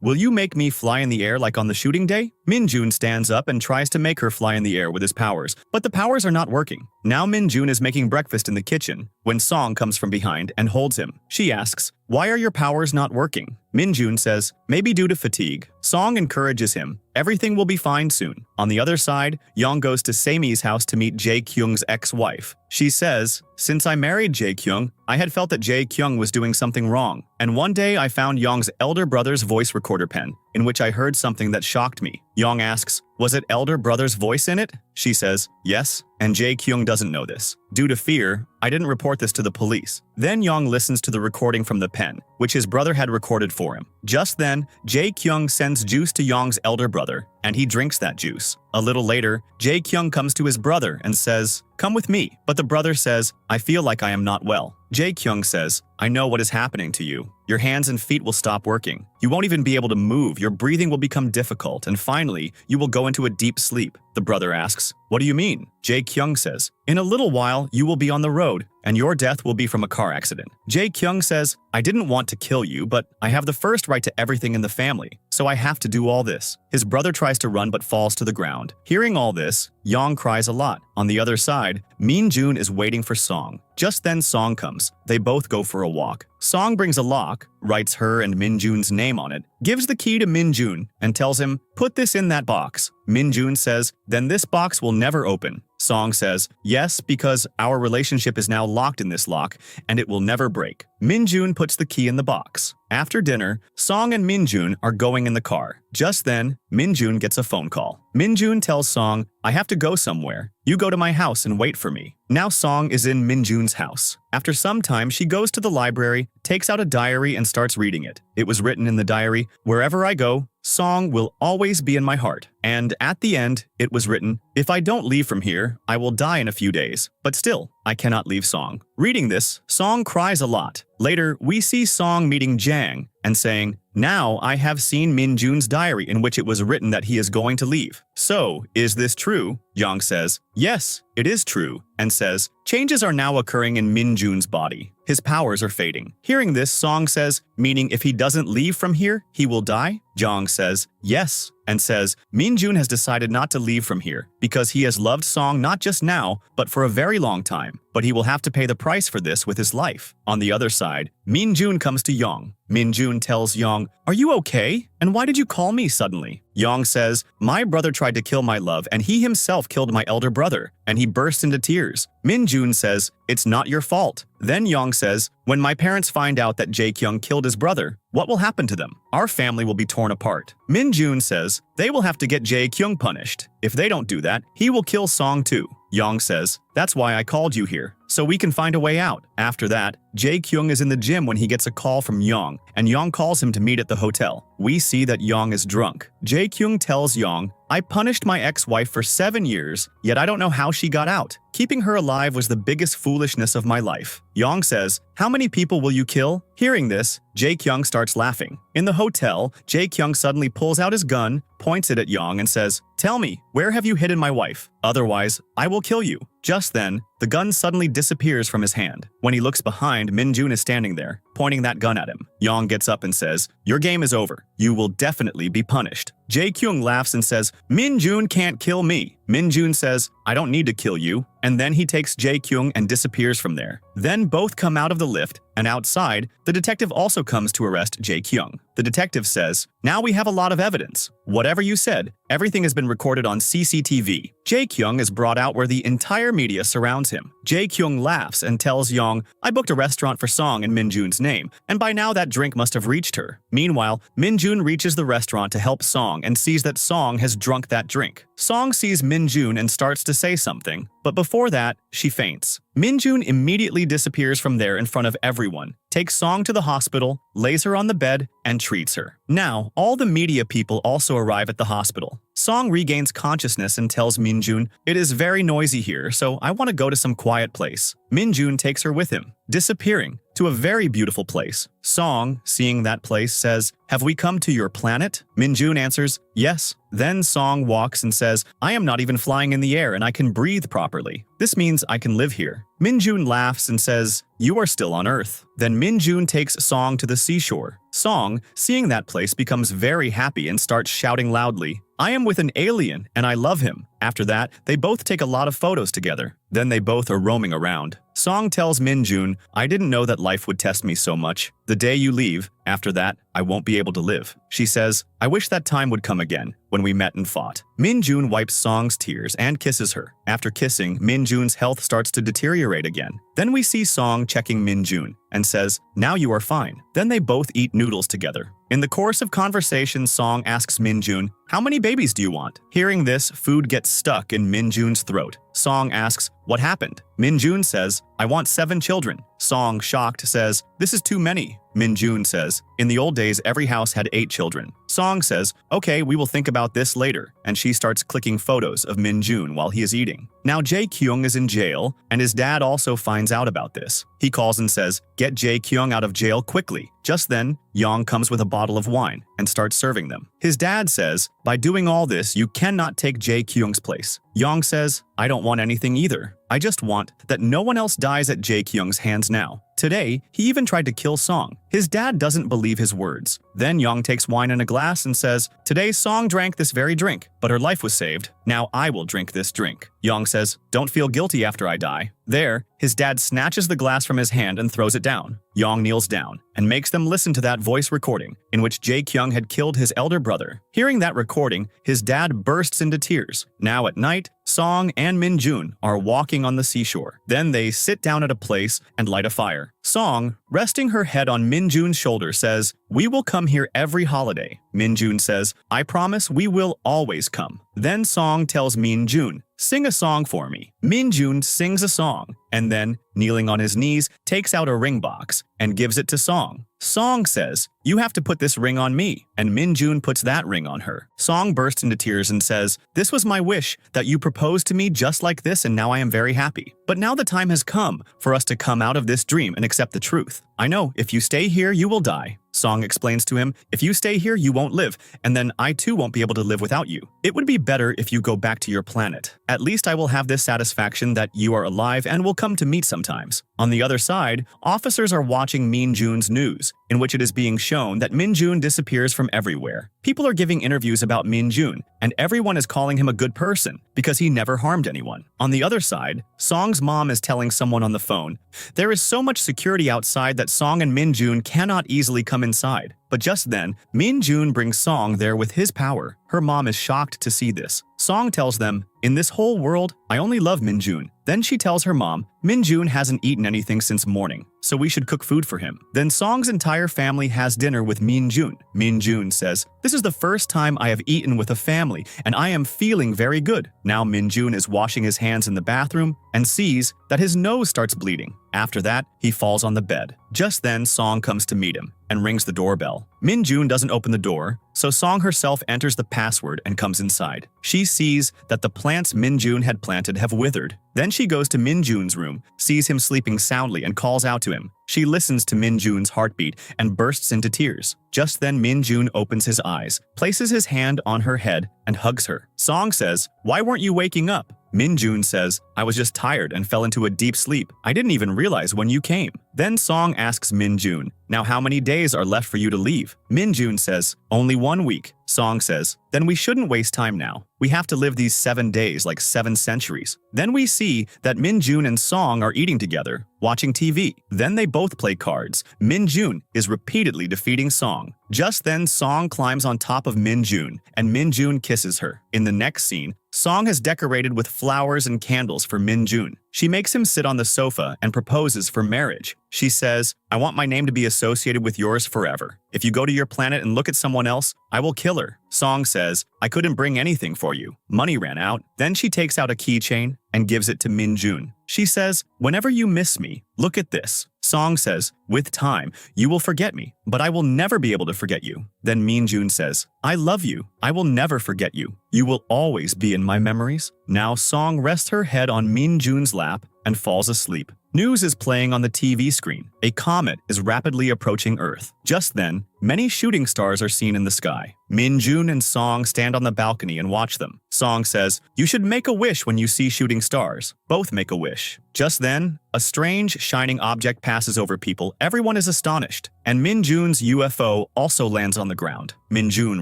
[SPEAKER 1] "Will you make me fly in the air like on the shooting day?" Min-jun stands up and tries to make her fly in the air with his powers, but the powers are not working. Now Min-jun is making breakfast in the kitchen when Song comes from behind and holds him. She asks, "Why are your powers not working?" Min-jun says, "Maybe due to fatigue." Song encourages him, "Everything will be fine soon." On the other side, Young goes to Saemi's house to meet Jae-kyung's ex-wife. She says, "Since I married Jae-kyung, I had felt that Jae-kyung was doing something wrong. And one day I found Young's elder brother's voice recorder pen, in which I heard something that shocked me." Young asks, "Was it elder brother's voice in it?" She says, "Yes," and Jae-kyung doesn't know this. Due to fear, I didn't report this to the police. Then Young listens to the recording from the pen, which his brother had recorded for him. Just then, Jae-kyung sends juice to Young's elder brother, and he drinks that juice. A little later, Jae-kyung comes to his brother and says, "Come with me." But the brother says, "I feel like I am not well." Jae-kyung says, "I know what is happening to you. Your hands and feet will stop working. You won't even be able to move, your breathing will become difficult, and finally, you will go into a deep sleep." The brother asks, "What do you mean?" Jae-kyung says, "In a little while, you will be on the road, and your death will be from a car accident." Jae-kyung says, "I didn't want to kill you, but I have the first right to everything in the family, so I have to do all this." His brother tries to run but falls to the ground. Hearing all this, Young cries a lot. On the other side, Min-jun is waiting for Song. Just then Song comes. They both go for a walk. Song brings a lock, writes her and Min-jun's name on it, gives the key to Min-jun, and tells him, "Put this in that box." Min-jun says, "Then this box will never open." Song says, "Yes, because our relationship is now locked in this lock, and it will never break." Min-jun puts the key in the box. After dinner, Song and Min-jun are going in the car. Just then, Min-jun gets a phone call. Min-jun tells Song, "I have to go somewhere. You go to my house and wait for me." Now Song is in Min-jun's house. After some time, she goes to the library, takes out a diary, and starts reading it. It was written in the diary, "Wherever I go, Song will always be in my heart." And at the end, it was written, "If I don't leave from here, I will die in a few days. But still, I cannot leave Song." Reading this, Song cries a lot. Later, we see Song meeting Jang and saying, "Now I have seen Min-jun's diary in which it was written that he is going to leave. So, is this true?" Jang says, "Yes, it is true," and says, "Changes are now occurring in Min-jun's body. His powers are fading." Hearing this, Song says, "Meaning if he doesn't leave from here, he will die?" Jang says, "Yes," and says, "Min-jun has decided not to leave from here because he has loved Song not just now, but for a very long time. But he will have to pay the price for this with his life." On the other side, Min-jun comes to Young. Min-jun tells Young, "Are you okay? And why did you call me suddenly?" Yong says, "My brother tried to kill my love and he himself killed my elder brother," and he bursts into tears. Min-jun says, "It's not your fault." Then Yong says, "When my parents find out that Jae-kyung killed his brother, what will happen to them? Our family will be torn apart." Min-jun says, "They will have to get Jae-kyung punished. If they don't do that, he will kill Song too." Yong says, "That's why I called you here, so we can find a way out." After that, Jae-kyung is in the gym when he gets a call from Yong, and Yong calls him to meet at the hotel. We see that Yong is drunk. Jae-kyung tells Yong, "I punished my ex-wife for 7 years, yet I don't know how she got out. Keeping her alive was the biggest foolishness of my life." Yong says, "How many people will you kill?" Hearing this, Jae-kyung starts laughing. In the hotel, Jae-kyung suddenly pulls out his gun, points it at Yong and says, "Tell me, where have you hidden my wife? Otherwise, I will kill you." Just then, the gun suddenly disappears from his hand. When he looks behind, Min-jun is standing there, pointing that gun at him. Yong gets up and says, "Your game is over. You will definitely be punished." Jae-kyung laughs and says, "Min-jun can't kill me." Min-jun says, "I don't need to kill you." And then he takes Jae-kyung and disappears from there. Then both come out of the lift, and outside, the detective also comes to arrest Jae-kyung. The detective says, "Now we have a lot of evidence. Whatever you said, everything has been recorded on CCTV." Jae-kyung is brought out where the entire media surrounds him. Jae-kyung laughs and tells Yong, "I booked a restaurant for Song in Min-jun's name, and by now that drink must have reached her." Meanwhile, Min-jun reaches the restaurant to help Song and sees that Song has drunk that drink. Song sees Min-jun and starts to say something, but before that, she faints. Min-jun immediately disappears from there in front of everyone, takes Song to the hospital, lays her on the bed, and treats her. Now, all the media people also arrive at the hospital. Song regains consciousness and tells Min-jun, "It is very noisy here, so I want to go to some quiet place." Min-jun takes her with him, disappearing to a very beautiful place. Song, seeing that place, says, "Have we come to your planet?" Min-jun answers, "Yes." Then Song walks and says, "I am not even flying in the air and I can breathe properly. This means I can live here." Min-jun laughs and says, "You are still on Earth." Then Min-jun takes Song to the seashore. Song, seeing that place, becomes very happy and starts shouting loudly, "I am with an alien and I love him." After that, they both take a lot of photos together. Then they both are roaming around. Song tells Min-jun, "I didn't know that life would test me so much. The day you leave, after that, I won't be able to live." She says, "I wish that time would come again, when we met and fought." Min-jun wipes Song's tears and kisses her. After kissing, Min-jun's health starts to deteriorate again. Then we see Song checking Min-jun and says, "Now you are fine." Then they both eat noodles together. In the course of conversation, Song asks Min-jun, "How many babies do you want?" Hearing this, food gets stuck in Min-jun's throat. Song asks, "What happened?" Min-jun says, "I want 7 children." Song, shocked, says, "This is too many." Min-jun says, "In the old days, every house had 8 children." Song says, "Okay, we will think about this later," and she starts clicking photos of Min-jun while he is eating. Now Jae-kyung is in jail, and his dad also finds out about this. He calls and says, "Get Jae-kyung out of jail quickly." Just then, Yong comes with a bottle of wine and starts serving them. His dad says, "By doing all this, you cannot take Jae-kyung's place." Yong says, "I don't want anything either. I just want that no one else dies at Jae-kyung's hands now." Today, he even tried to kill Song. His dad doesn't believe his words. Then Yong takes wine in a glass and says, "Today Song drank this very drink, but her life was saved. Now I will drink this drink." Yong says, "Don't feel guilty after I die." There, his dad snatches the glass from his hand and throws it down. Yong kneels down and makes them listen to that voice recording in which Jae-kyung had killed his elder brother. Hearing that recording, his dad bursts into tears. Now at night, Song and Min-jun are walking on the seashore. Then they sit down at a place and light a fire. Song, resting her head on Min-jun's shoulder, says, "We will come here every holiday." Min-jun says, "I promise we will always come." Then Song tells Min-jun, "Sing a song for me." Min-jun sings a song, and then, kneeling on his knees, takes out a ring box and gives it to Song. Song says, "You have to put this ring on me," and Min-jun puts that ring on her. Song bursts into tears and says, "This was my wish, that you proposed to me just like this, and now I am very happy. But now the time has come for us to come out of this dream and accept the truth. I know if you stay here, you will die." Song explains to him, "If you stay here, you won't live, and then I too won't be able to live without you. It would be better if you go back to your planet. At least I will have this satisfaction that you are alive and will come to meet sometimes." On the other side, officers are watching Min-jun's news, in which it is being shown that Min-jun disappears from everywhere. People are giving interviews about Min-jun, and everyone is calling him a good person because he never harmed anyone. On the other side, Song's mom is telling someone on the phone, "There is so much security outside that Song and Min-jun cannot easily come inside." But just then, Min-jun brings Song there with his power. Her mom is shocked to see this. Song tells them, "In this whole world, I only love Min-jun." Then she tells her mom, "Min-jun hasn't eaten anything since morning, so we should cook food for him." Then Song's entire family has dinner with Min-jun. Min-jun says, "This is the first time I have eaten with a family, and I am feeling very good." Now Min-jun is washing his hands in the bathroom and sees that his nose starts bleeding. After that, he falls on the bed. Just then, Song comes to meet him and rings the doorbell. Min-jun doesn't open the door, so Song herself enters the password and comes inside. She sees that the plants Min-jun had planted have withered. Then she goes to Min-jun's room, sees him sleeping soundly and calls out to him. She listens to Min-jun's heartbeat and bursts into tears. Just then Min-jun opens his eyes, places his hand on her head, and hugs her. Song says, "Why weren't you waking up?" Min-jun says, "I was just tired and fell into a deep sleep. I didn't even realize when you came." Then Song asks Min-jun, "Now how many days are left for you to leave?" Min-jun says, "Only 1 week." Song says, "Then we shouldn't waste time now. We have to live these 7 days like 7 centuries. Then we see that Min-jun and Song are eating together, watching TV. Then they both play cards. Min-jun is repeatedly defeating Song. Just then Song climbs on top of Min-jun, and Min-jun kisses her. In the next scene, Song has decorated with flowers and candles for Min-jun. She makes him sit on the sofa and proposes for marriage. She says, "I want my name to be associated with yours forever. If you go to your planet and look at someone else, I will kill her." Song says, "I couldn't bring anything for you. Money ran out." Then she takes out a keychain and gives it to Min-jun. She says, "Whenever you miss me, look at this." Song says, "With time, you will forget me, but I will never be able to forget you." Then Min-jun says, "I love you. I will never forget you. You will always be in my memories." Now Song rests her head on Min-jun's lap and falls asleep. News is playing on the TV screen. A comet is rapidly approaching Earth. Just then, many shooting stars are seen in the sky. Min-jun and Song stand on the balcony and watch them. Song says, "You should make a wish when you see shooting stars." Both make a wish. Just then, a strange, shining object passes over people. Everyone is astonished, and Min-jun's UFO also lands on the ground. Min-jun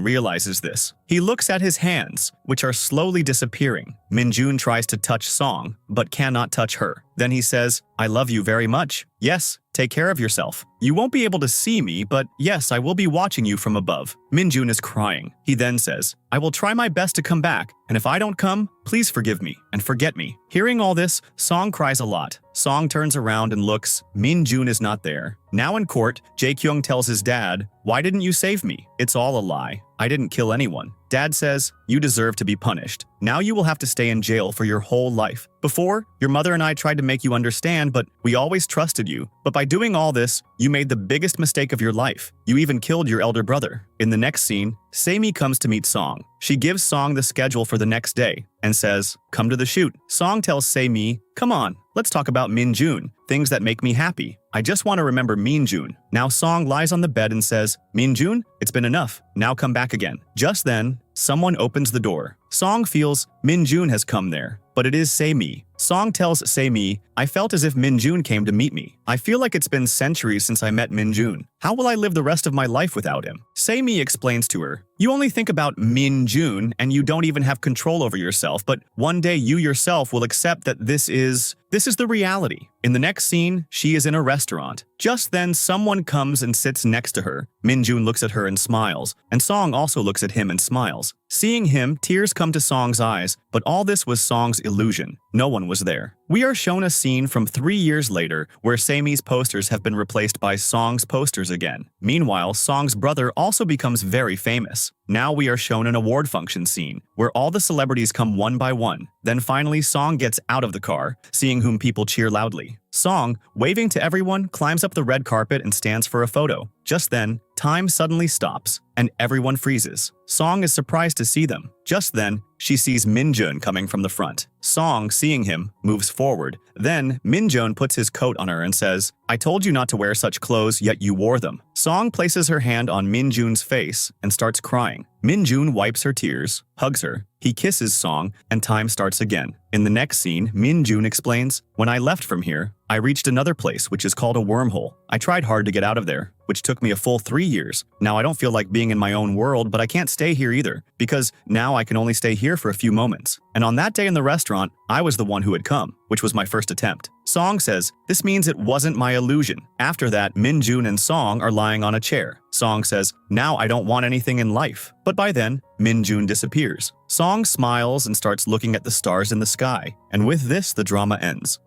[SPEAKER 1] realizes this. He looks at his hands, which are slowly disappearing. Min-jun tries to touch Song, but cannot touch her. Then he says, "I love you very much. Yes, take care of yourself. You won't be able to see me, but yes, I will be watching you from above." Min-jun is crying. He then says, "I will try my best to come back, and if I don't come, please forgive me and forget me." Hearing all this, Song cries a lot. Song turns around and looks. Min-jun is not there. Now in court, Jae-kyung tells his dad, "Why didn't you save me? It's all a lie. I didn't kill anyone." Dad says, "You deserve to be punished. Now you will have to stay in jail for your whole life. Before, your mother and I tried to make you understand, but we always trusted you. But by doing all this, you made the biggest mistake of your life. You even killed your elder brother." In the next scene, Saemi comes to meet Song. She gives Song the schedule for the next day and says, "Come to the shoot." Song tells Saemi, "Come on, let's talk about Min-jun, things that make me happy. I just want to remember Min-jun." Now Song lies on the bed and says, "Min-jun, it's been enough. Now come back again." Just then, someone opens the door. Song feels Min-jun has come there, but it is Saemi. Song tells Saemi, "I felt as if Min-jun came to meet me. I feel like it's been centuries since I met Min-jun. How will I live the rest of my life without him?" Saemi explains to her, "You only think about Min-jun and you don't even have control over yourself, but one day you yourself will accept that this is the reality." In the next scene, she is in a restaurant. Just then, someone comes and sits next to her. Min-jun looks at her and smiles, and Song also looks at him and smiles. Seeing him, tears come to Song's eyes, but all this was Song's illusion. No one was there. We are shown a scene from 3 years later where Saemi's posters have been replaced by Song's posters again. Meanwhile, Song's brother also becomes very famous. Now we are shown an award function scene where all the celebrities come one by one. Then finally Song gets out of the car, seeing whom people cheer loudly. Song, waving to everyone, climbs up the red carpet and stands for a photo. Just then, time suddenly stops, and everyone freezes. Song is surprised to see them. Just then, she sees Min-jun coming from the front. Song, seeing him, moves forward. Then, Min-jun puts his coat on her and says, "I told you not to wear such clothes, yet you wore them." Song places her hand on Min-jun's face and starts crying. Minjun wipes her tears, hugs her, he kisses Song, and time starts again. In the next scene, Minjun explains, "When I left from here, I reached another place which is called a wormhole. I tried hard to get out of there, which took me a full 3 years. Now I don't feel like being in my own world, but I can't stay here either, because now I can only stay here for a few moments. And on that day in the restaurant, I was the one who had come, which was my first attempt." Song says, "This means it wasn't my illusion." After that, Minjun and Song are lying on a chair. Song says, "Now I don't want anything in life." But by then, Minjun disappears. Song smiles and starts looking at the stars in the sky. And with this, the drama ends.